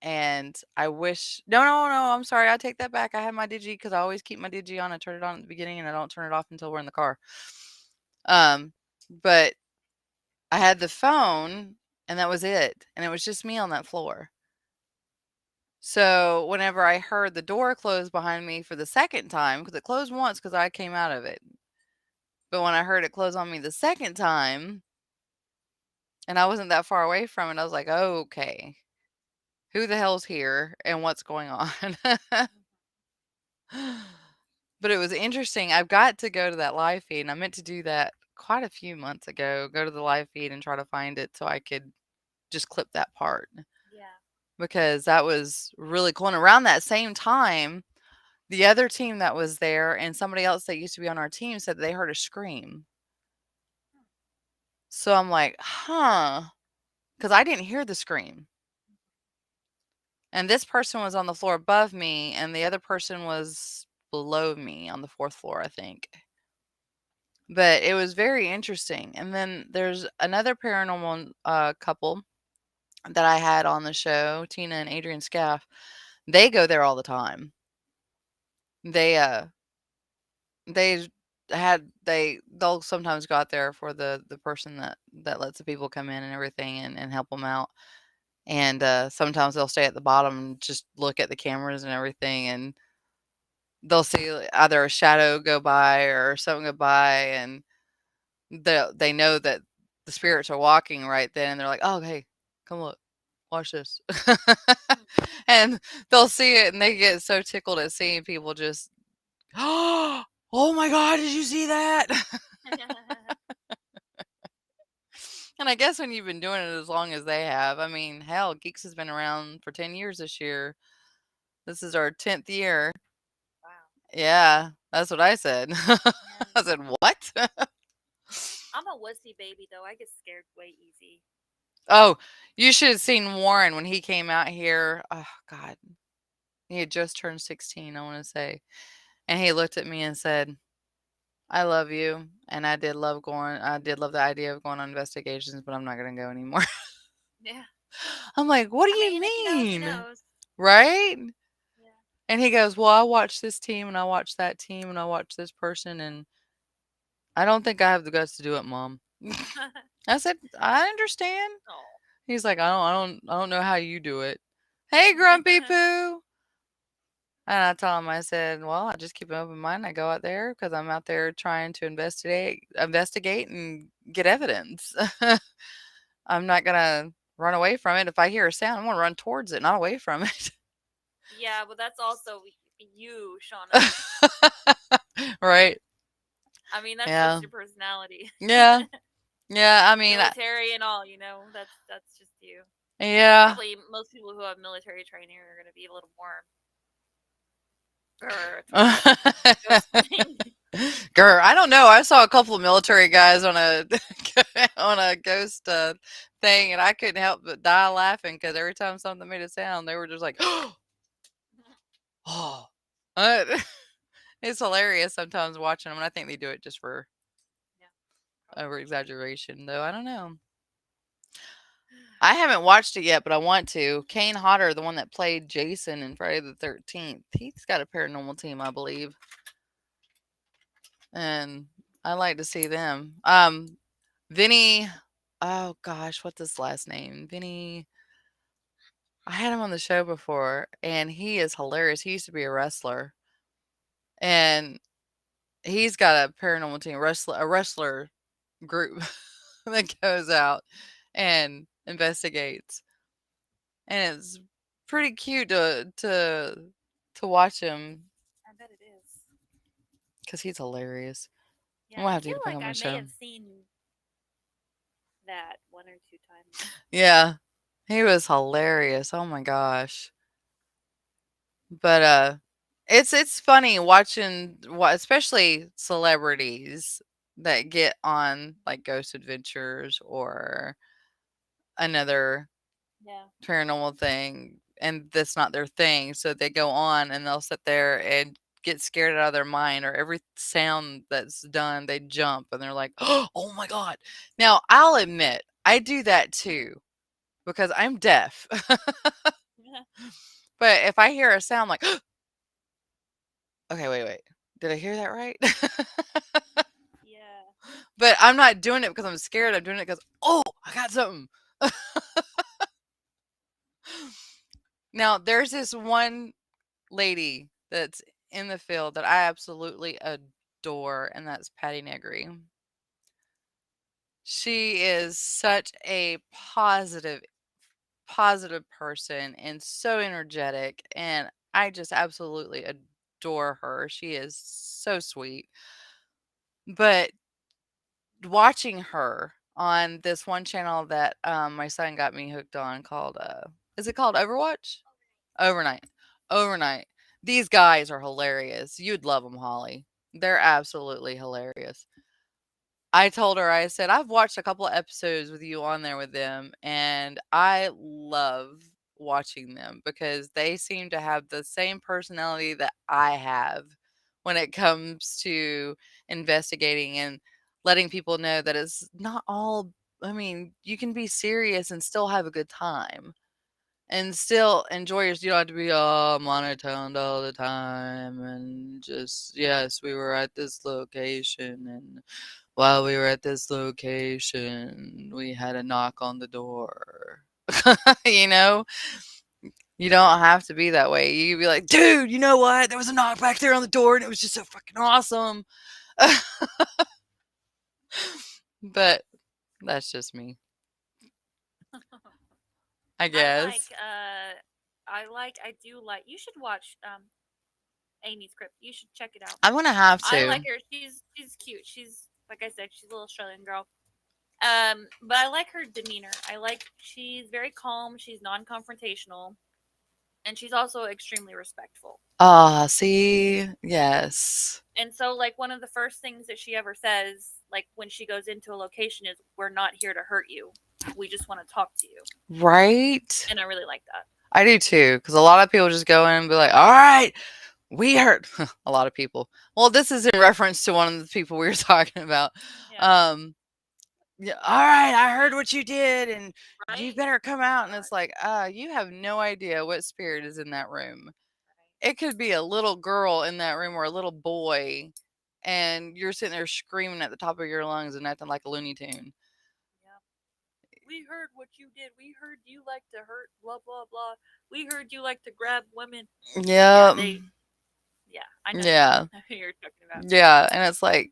Speaker 2: And I wish no, I'm sorry, I take that back. I had my digi because I always keep my digi on. I turn it on at the beginning and I don't turn it off until we're in the car. But I had the phone and that was it. And it was just me on that floor. So whenever I heard the door close behind me for the second time, because it closed once because I came out of it. But when I heard it close on me the second time, and I wasn't that far away from it, I was like, okay, who the hell's here and what's going on? But it was interesting. I've got to go to that live feed, and I meant to do that quite a few months ago. Go to the live feed and try to find it so I could just clip that part
Speaker 1: Yeah.
Speaker 2: because that was really cool. And around that same time, the other team that was there and somebody else that used to be on our team said they heard a scream. So I'm like, huh, because I didn't hear the scream. And this person was on the floor above me, and the other person was below me on the fourth floor, I think. But it was very interesting. And then there's another paranormal couple that I had on the show, Tina and Adrian Scaff. They go there all the time. They they they'll sometimes go out there for the person that lets the people come in and everything and help them out. And sometimes they'll stay at the bottom and just look at the cameras and everything, and they'll see either a shadow go by or something go by, and they know that the spirits are walking right then, and they're like, "Oh, hey, come look, watch this," and they'll see it, and they get so tickled at seeing people just, "Oh my god, did you see that?" And I guess when you've been doing it as long as they have, I mean, hell, Geeks has been around for 10 years this year. This is our 10th year.
Speaker 1: Wow.
Speaker 2: Yeah, that's what I said. I said, "What?"
Speaker 1: I'm a wussy baby though. I get scared way easy.
Speaker 2: Oh, you should have seen Warren when he came out here. Oh God, he had just turned 16, I want to say, and he looked at me and said, "I love you," and I did love going. I did love the idea of going on investigations, but I'm not going to go anymore.
Speaker 1: Yeah.
Speaker 2: I'm like, "What do
Speaker 1: I
Speaker 2: you
Speaker 1: mean, if he knows, he
Speaker 2: mean?"
Speaker 1: knows.
Speaker 2: Right?
Speaker 1: Yeah.
Speaker 2: And he goes, "Well, I watched this team, and I watched that team, and I watched this person, and I don't think I have the guts to do it, Mom." I said, "I understand."
Speaker 1: Oh.
Speaker 2: He's like, I don't know how you do it." Hey, Grumpy Poo. And I told him, I said, "Well, I just keep an open mind. I go out there because I'm out there trying to investigate and get evidence. I'm not gonna run away from it. If I hear a sound, I'm gonna run towards it, not away from it."
Speaker 1: Yeah, but that's also you, Shauna.
Speaker 2: Right?
Speaker 1: I mean, that's
Speaker 2: Yeah.
Speaker 1: just your personality.
Speaker 2: Yeah. Yeah. I mean,
Speaker 1: Military and all, that's just you.
Speaker 2: yeah.
Speaker 1: Probably most people who have military training are going to be a little more ghosting.
Speaker 2: Grr, I don't know. I saw a couple of military guys on a on a ghost thing, and I couldn't help but die laughing because every time something made a sound, they were just like, "Oh!" Uh, it's hilarious sometimes watching them, and I think they do it just for
Speaker 1: Yeah.
Speaker 2: over exaggeration, though. I don't know. I haven't watched it yet, but I want to. Kane Hodder, the one that played Jason in Friday the 13th, he's got a paranormal team, I believe. And I like to see them. Vinny, oh gosh, what's his last name? Vinny. I had him on the show before, and he is hilarious. He used to be a wrestler, and he's got a paranormal team, a wrestler group that goes out and investigates, and it's pretty cute to watch him
Speaker 1: I bet it is.
Speaker 2: because he's hilarious. I'm
Speaker 1: Yeah,
Speaker 2: gonna
Speaker 1: I
Speaker 2: have to
Speaker 1: feel
Speaker 2: get him
Speaker 1: like
Speaker 2: on
Speaker 1: I
Speaker 2: my
Speaker 1: may
Speaker 2: show.
Speaker 1: have seen that one or two times.
Speaker 2: Yeah, he was hilarious. Oh my gosh. But it's funny watching what especially celebrities that get on like Ghost Adventures or another
Speaker 1: Yeah.
Speaker 2: paranormal thing and that's not their thing. So they go on and they'll sit there and get scared out of their mind or every sound that's done, they jump and they're like, "Oh my god." Now, I'll admit, I do that too because I'm deaf. But if I hear a sound like, okay, wait, did I hear that right?
Speaker 1: Yeah.
Speaker 2: But I'm not doing it because I'm scared. I'm doing it because, oh, I got something. Now, there's this one lady that's in the field that I absolutely adore, and that's Patty Negri. She is such a positive person and so energetic, and I just absolutely adore her. She is so sweet. But watching her on this one channel that my son got me hooked on called is it called Overwatch? Overnight. Overnight. These guys are hilarious. You'd love them, Holly. They're absolutely hilarious. I told her, I said, I've watched a couple of episodes with you on there with them, and I love watching them because they seem to have the same personality that I have when it comes to investigating and letting people know that it's not all, I mean, you can be serious and still have a good time and still enjoy yourself. You don't have to be all monotoned all the time and just, yes, we were at this location, and while we were at this location, we had a knock on the door. you know, you don't have to be that way. You can be like, dude, you know what? There was a knock back there on the door, and it was just so fucking awesome. But that's just me, I guess.
Speaker 1: I do like. You should watch Amy's Crypt. You should check it out.
Speaker 2: I'm gonna have
Speaker 1: I
Speaker 2: to.
Speaker 1: like her. She's cute. She's like I said, she's a little Australian girl. But I like her demeanor. I like she's very calm. She's non-confrontational, and she's also extremely respectful.
Speaker 2: Ah, see, yes,
Speaker 1: And so, like one of the first things that she ever says, like when she goes into a location, is, "We're not here to hurt you. We just want to talk to you."
Speaker 2: right.
Speaker 1: And I really like that.
Speaker 2: I do too, because a lot of people just go in and be like, "All right, we heard." A lot of people. Well, this is in reference to one of the people we were talking about.
Speaker 1: Yeah.
Speaker 2: Yeah, all right, I heard what you did, and you
Speaker 1: Right.
Speaker 2: better come out. And
Speaker 1: God.
Speaker 2: it's like, you have no idea what spirit is in that room.
Speaker 1: Right.
Speaker 2: It could be a little girl in that room or a little boy, and you're sitting there screaming at the top of your lungs and acting like a Looney Tune.
Speaker 1: Yeah. We heard what you did. We heard you like to hurt. Blah blah blah. We heard you like to grab women. Yeah.
Speaker 2: Yeah,
Speaker 1: They. Yeah. I know.
Speaker 2: yeah,
Speaker 1: Who you're talking about.
Speaker 2: yeah. And it's like,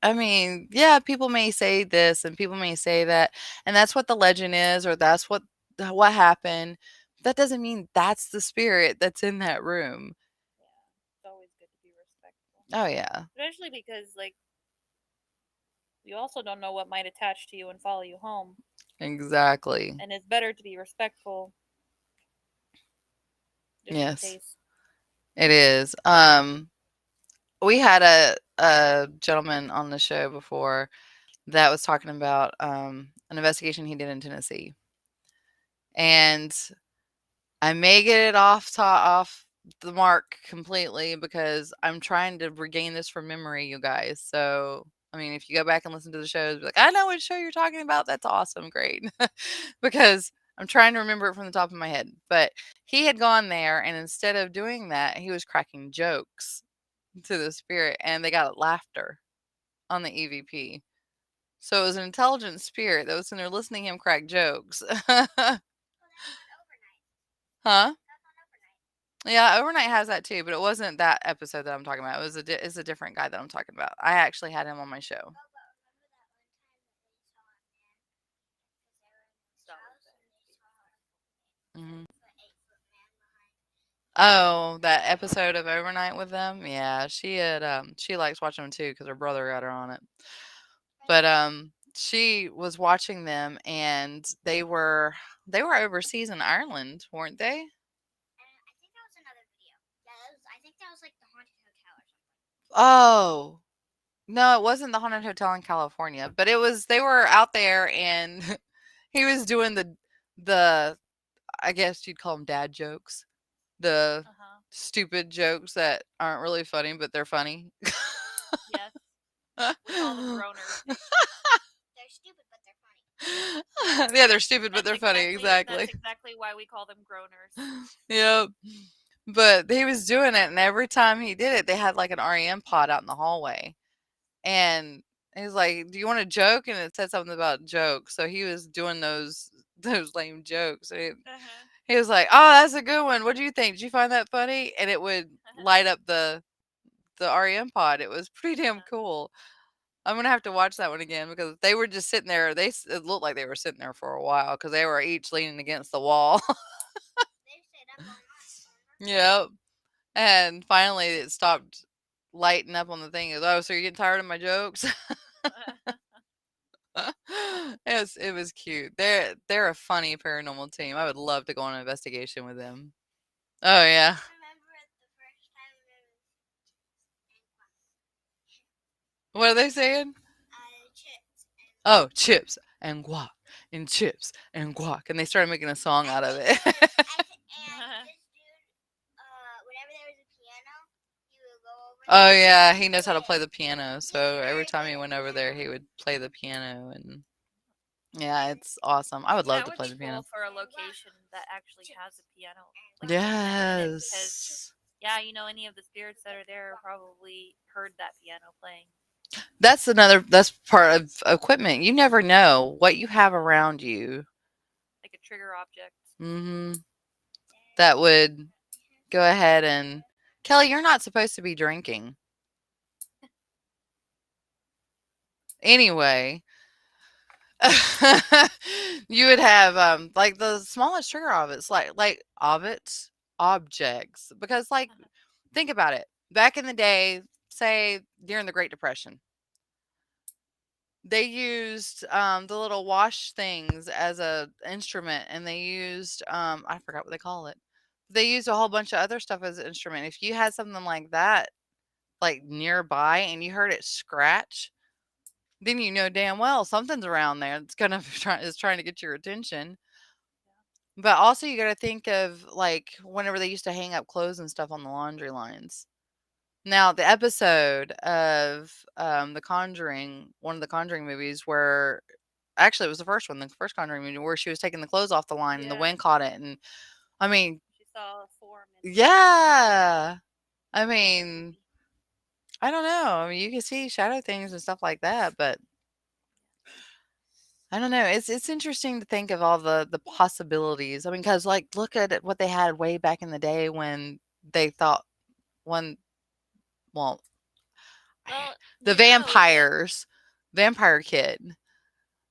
Speaker 2: I mean, yeah, people may say this and people may say that, and that's what the legend is, or that's what happened. That doesn't mean that's the spirit that's in that room.
Speaker 1: Yeah. It's always good to be respectful,
Speaker 2: Oh yeah,
Speaker 1: especially because like you also don't know what might attach to you and follow you home,
Speaker 2: exactly.
Speaker 1: and it's better to be respectful just in
Speaker 2: Yes,
Speaker 1: case.
Speaker 2: it is. We had a gentleman on the show before that was talking about an investigation he did in Tennessee, and I may get it off the mark completely because I'm trying to regain this from memory, you guys. So, I mean, if you go back and listen to the shows, be like, I know what show you're talking about. That's awesome, great, because I'm trying to remember it from the top of my head. But he had gone there, and instead of doing that, he was cracking jokes to the spirit, and they got laughter on the EVP. So it was an intelligent spirit that was sitting there listening to him crack jokes. Huh? Yeah, Overnight has that too, but it wasn't that episode that I'm talking about. It was it's a different guy that I'm talking about. I actually had him on my show. Hmm. Oh, that episode of Overnight with them. Yeah, she had she likes watching them too because her brother got her on it. But she was watching them, and they were overseas in Ireland, weren't they?
Speaker 3: I think that was another video. I think that was like the haunted hotel or something.
Speaker 2: Oh, no, it wasn't the haunted hotel in California, but it was they were out there, and he was doing the I guess you'd call them dad jokes. The
Speaker 1: Uh huh.
Speaker 2: stupid jokes that aren't really funny, but they're funny.
Speaker 1: Yes. We call them groaners.
Speaker 3: They're stupid, but they're funny.
Speaker 2: Yeah, they're stupid, but they're funny.
Speaker 1: That's
Speaker 2: Exactly.
Speaker 1: exactly why we call them groaners.
Speaker 2: Yep. But he was doing it, and every time he did it, they had like an REM pod out in the hallway. And he was like, "Do you want a joke?" And it said something about jokes. So he was doing those those lame jokes. And
Speaker 1: Uh-huh.
Speaker 2: he was like, "Oh, that's a good one. What do you think? Did you find that funny?" And it would light up the REM pod. It was pretty damn cool. I'm gonna have to watch that one again because they were just sitting there. It looked like they were sitting there for a while because they were each leaning against the wall.
Speaker 3: They stayed up all night.
Speaker 2: Yep. And finally, it stopped lighting up on the thing. It was, "Oh, so you're getting tired of my jokes?" It was cute. They're a funny paranormal team. I would love to go on an investigation with them. Oh yeah.
Speaker 3: Remember the first time it
Speaker 2: What are they saying?
Speaker 3: chips and
Speaker 2: Oh, chips and guac and chips and guac, and they started making a song out of it.
Speaker 3: and this dude, whenever there was a piano, he would go over
Speaker 2: Oh
Speaker 3: there.
Speaker 2: yeah, he knows how to play the piano. So every time he went over there, he would play the piano, and yeah, it's awesome. I would love
Speaker 1: That
Speaker 2: to
Speaker 1: would
Speaker 2: play
Speaker 1: be
Speaker 2: the
Speaker 1: cool
Speaker 2: piano.
Speaker 1: for a location that actually has a piano like embedded in it because
Speaker 2: Yes.
Speaker 1: yeah, any of the spirits that are there probably heard that piano playing.
Speaker 2: That's part of equipment. You never know what you have around you.
Speaker 1: Like a trigger object.
Speaker 2: Hmm. That would go ahead and Kelly, you're not supposed to be drinking. Anyway, you would have like the smallest trigger objects, like objects, because like think about it. Back in the day, say during the Great Depression, they used the little wash things as a instrument, and they used I forgot what they call it. They used a whole bunch of other stuff as an instrument. If you had something like that like nearby and you heard it scratch, then you know damn well something's around there that's gonna is trying to get your attention. But also you got to think of like whenever they used to hang up clothes and stuff on the laundry lines. Now the episode of The Conjuring, one of the Conjuring movies, where actually it was the first one, the first Conjuring movie, where she was taking the clothes off the line and the
Speaker 1: Yeah.
Speaker 2: wind caught it, and I mean,
Speaker 1: She saw a form in
Speaker 2: yeah, I mean, I don't know. I mean, you can see shadow things and stuff like that, but I don't know. It's interesting to think of all the possibilities. I mean, because like look at what they had way back in the day when they thought one well
Speaker 1: Well,
Speaker 2: the
Speaker 1: that
Speaker 2: vampire kid.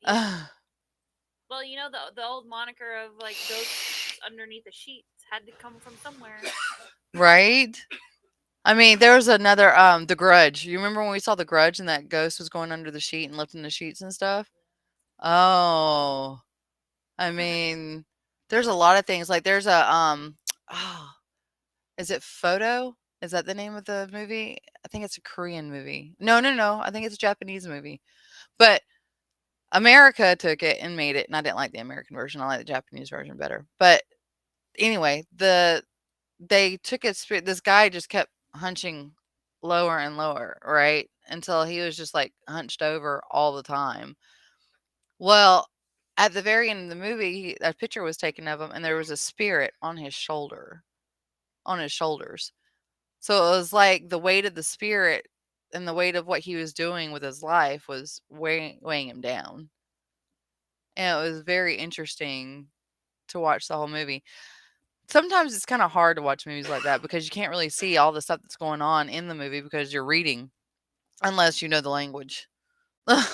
Speaker 1: yeah. Well, the old moniker of like ghosts underneath the sheets had to come from somewhere.
Speaker 2: Right? I mean, there was another The Grudge. You remember when we saw The Grudge and that ghost was going under the sheet and lifting the sheets and stuff? Oh. I mean, there's a lot of things. Like there's a oh, is it Photo? Is that the name of the movie? I think it's a Korean movie. No, no, no. I think it's a Japanese movie. But America took it and made it, and I didn't like the American version. I like the Japanese version better. But anyway, they took it. This guy just kept hunching lower and lower, right, until he was just like hunched over all the time. Well, at the very end of the movie, a picture was taken of him, and there was a spirit on his shoulder, on his shoulders. So it was like the weight of the spirit and the weight of what he was doing with his life was weighing him down. And it was very interesting to watch the whole movie. Sometimes it's kind of hard to watch movies like that because you can't really see all the stuff that's going on in the movie because you're reading, unless you know the language.
Speaker 1: Yeah,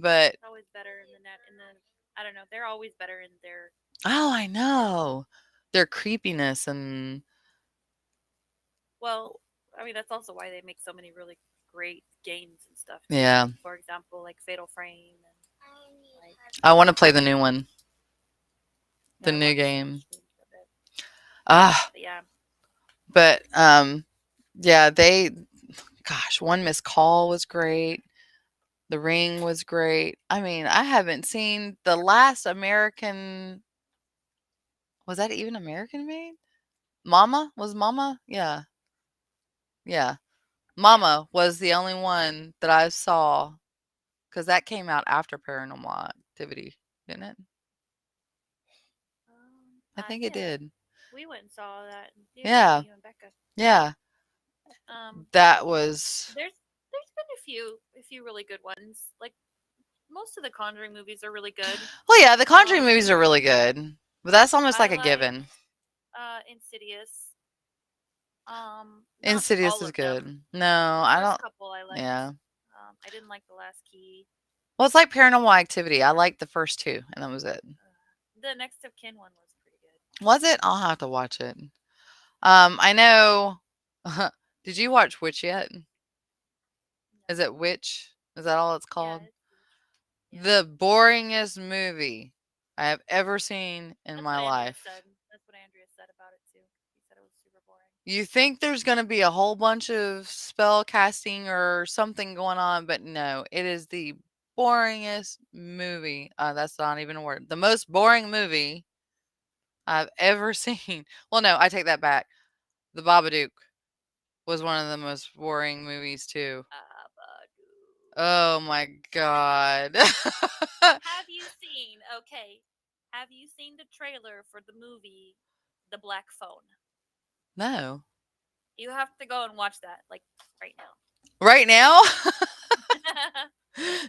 Speaker 2: But
Speaker 1: it's always better in the net. I don't know. They're always better in their.
Speaker 2: oh, I know their creepiness and
Speaker 1: Well, I mean that's also why they make so many really great games and stuff too.
Speaker 2: yeah,
Speaker 1: For example, like Fatal Frame and like
Speaker 2: I want to play the new one, the
Speaker 1: I
Speaker 2: new
Speaker 1: watched
Speaker 2: game.
Speaker 1: streams of it.
Speaker 2: Ah,
Speaker 1: But yeah,
Speaker 2: but yeah, gosh, One Missed Call was great. The Ring was great. I mean, I haven't seen the last American. Was that even American made? Mama? Was Mama? Yeah. Yeah.
Speaker 1: yeah,
Speaker 2: Mama was the only one that I saw because that came out after Paranormal Activity. didn't it? I
Speaker 1: I
Speaker 2: think it
Speaker 1: did.
Speaker 2: did.
Speaker 1: We went and saw that in theater,
Speaker 2: Yeah.
Speaker 1: you and Becca.
Speaker 2: Yeah.
Speaker 1: Um,
Speaker 2: That was.
Speaker 1: there's been a few really good ones. Like most of the Conjuring movies are really good.
Speaker 2: Well, yeah, the Conjuring
Speaker 1: Um,
Speaker 2: movies are really good, but that's almost
Speaker 1: I
Speaker 2: like a
Speaker 1: like
Speaker 2: given.
Speaker 1: Insidious. Not
Speaker 2: Insidious
Speaker 1: all
Speaker 2: is
Speaker 1: of them.
Speaker 2: good. No,
Speaker 1: The
Speaker 2: I
Speaker 1: first
Speaker 2: don't.
Speaker 1: couple I liked.
Speaker 2: Yeah.
Speaker 1: I didn't like the last key.
Speaker 2: Well, it's like Paranormal Activity. I liked the first two, and that was it.
Speaker 1: The next of kin one was pretty good.
Speaker 2: Was it? I'll have to watch it. I know. Did you watch Witch yet? Is it Witch? Is that all it's
Speaker 1: Yeah,
Speaker 2: called?
Speaker 1: yeah.
Speaker 2: The boringest movie I have ever seen in
Speaker 1: That's
Speaker 2: my
Speaker 1: what Andrea
Speaker 2: life.
Speaker 1: said. That's what Andrea said about it too. He said it was super boring.
Speaker 2: You think there's going to be a whole bunch of spell casting or something going on, but no, it is the boringest movie. That's not even a word. The most boring movie I've ever seen. Well, no, I take that back. The Babadook was one of the most boring movies too. Oh my god.
Speaker 1: Have you seen? Okay, have you seen the trailer for the movie, The Black Phone?
Speaker 2: No.
Speaker 1: You have to go and watch that, like right now.
Speaker 2: Right now?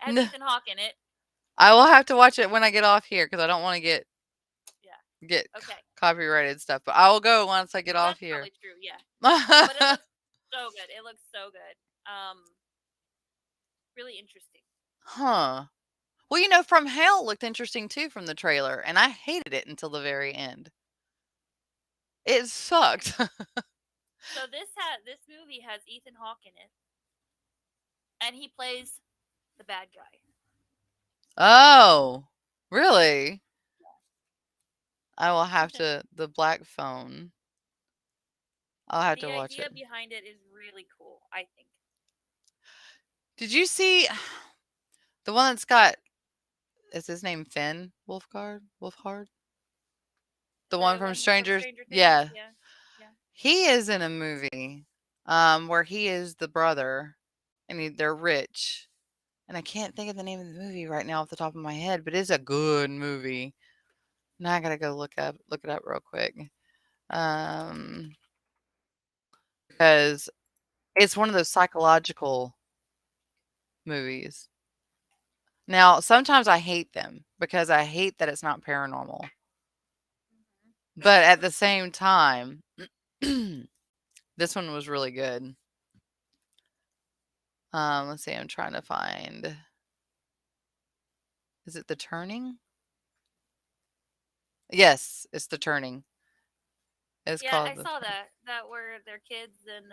Speaker 1: Has
Speaker 2: No.
Speaker 1: Ethan Hawke in it?
Speaker 2: I will have to watch it when I get off here because I don't want to get
Speaker 1: Yeah. Okay.
Speaker 2: copyrighted stuff. But I will go once I get
Speaker 1: Well,
Speaker 2: off
Speaker 1: that's
Speaker 2: here.
Speaker 1: probably true. Yeah. But it looks so good. It looks so good. Really interesting.
Speaker 2: Huh. Well, you know, From Hell looked interesting too from the trailer, and I hated it until the very end. It sucked.
Speaker 1: So this movie has Ethan Hawke in it, and he plays the bad guy.
Speaker 2: Oh, really? I will have to. The Black Phone. I'll have to
Speaker 1: The
Speaker 2: watch
Speaker 1: idea
Speaker 2: it.
Speaker 1: behind it is really cool, I think.
Speaker 2: Did you see the one that's got? Is his name Finn Wolfhard? Wolfhard? The one
Speaker 1: The
Speaker 2: from
Speaker 1: one from
Speaker 2: Strangers?
Speaker 1: Stranger Things,
Speaker 2: Yeah.
Speaker 1: yeah. Yeah.
Speaker 2: He is in a movie where he is the brother and they're rich. And I can't think of the name of the movie right now off the top of my head, but it's a good movie. Now I gotta go look it up real quick. Because it's one of those psychological movies. Now, sometimes I hate them because I hate that it's not paranormal. But at the same time, this one was really good. Let's see, I'm trying to find. Is it The Turning? Yes, it's The Turning. It's
Speaker 1: Yeah,
Speaker 2: called
Speaker 1: I
Speaker 2: The
Speaker 1: saw
Speaker 2: Turning.
Speaker 1: that where their kids and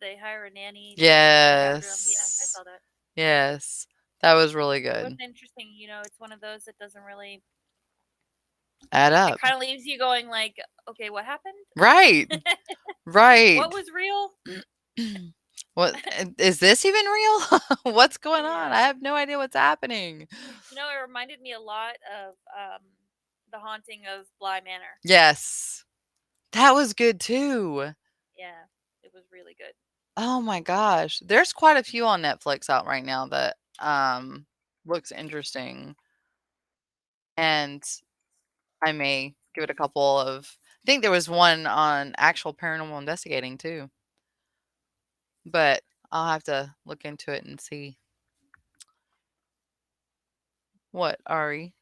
Speaker 1: they hire a nanny to look after them. Yeah, I
Speaker 2: Yes.
Speaker 1: saw that.
Speaker 2: Yes. That was really
Speaker 1: It was
Speaker 2: good.
Speaker 1: interesting. It's one of those that doesn't really.
Speaker 2: Add
Speaker 1: It
Speaker 2: up.
Speaker 1: kind of leaves you going like, okay, what happened?
Speaker 2: Right. Right.
Speaker 1: What was real?
Speaker 2: What is this even real? What's going on? I
Speaker 1: Yeah.
Speaker 2: have no idea what's happening.
Speaker 1: It reminded me a lot of the haunting of Bly Manor.
Speaker 2: Yes. That was good too.
Speaker 1: Yeah, it was really good.
Speaker 2: Oh my gosh. There's quite a few on Netflix out right now that looks interesting. And I may give it a couple of I think there was one on actual paranormal investigating too. But I'll have to look into it and see. What, Ari?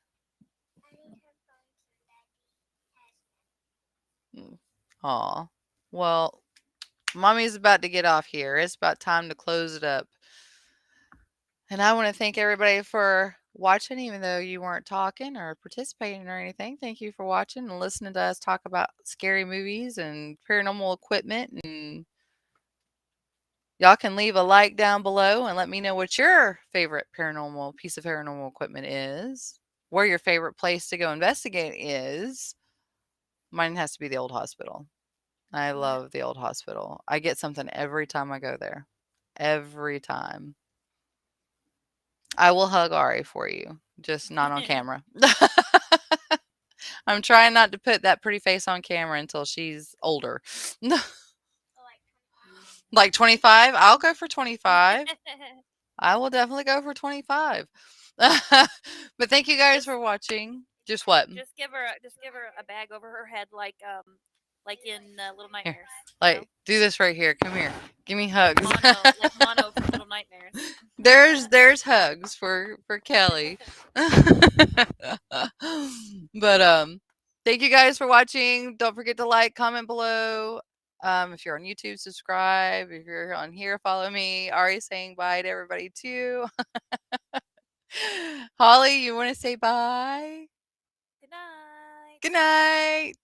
Speaker 2: Aw. Well, mommy's about to get off here. It's about time to close it up. And I want to thank everybody for watching, even though you weren't talking or participating or anything. Thank you for watching and listening to us talk about scary movies and paranormal equipment. And y'all can leave a like down below and let me know what your favorite paranormal piece of paranormal equipment is, where your favorite place to go investigate is. Mine has to be the old hospital. I love the old hospital. I get something every time I go there. Every time. I will hug Ari for you, just not on camera. I'm trying not to put that pretty face on camera until she's older. Like 25? I'll go for 25. I will definitely go for 25. But thank you guys
Speaker 1: Just-
Speaker 2: for watching. Just what?
Speaker 1: Just give her a bag over her head like in Little Nightmares.
Speaker 2: Like, do this right here. Come here. Give me hugs.
Speaker 1: Mono from Little Nightmares.
Speaker 2: there's hugs for Kelly. But thank you guys for watching. Don't forget to like, comment below. If you're on YouTube, subscribe. If you're on here, follow me. Ari saying bye to everybody too. Holly, you want to say bye?
Speaker 1: Good night.
Speaker 2: Good night.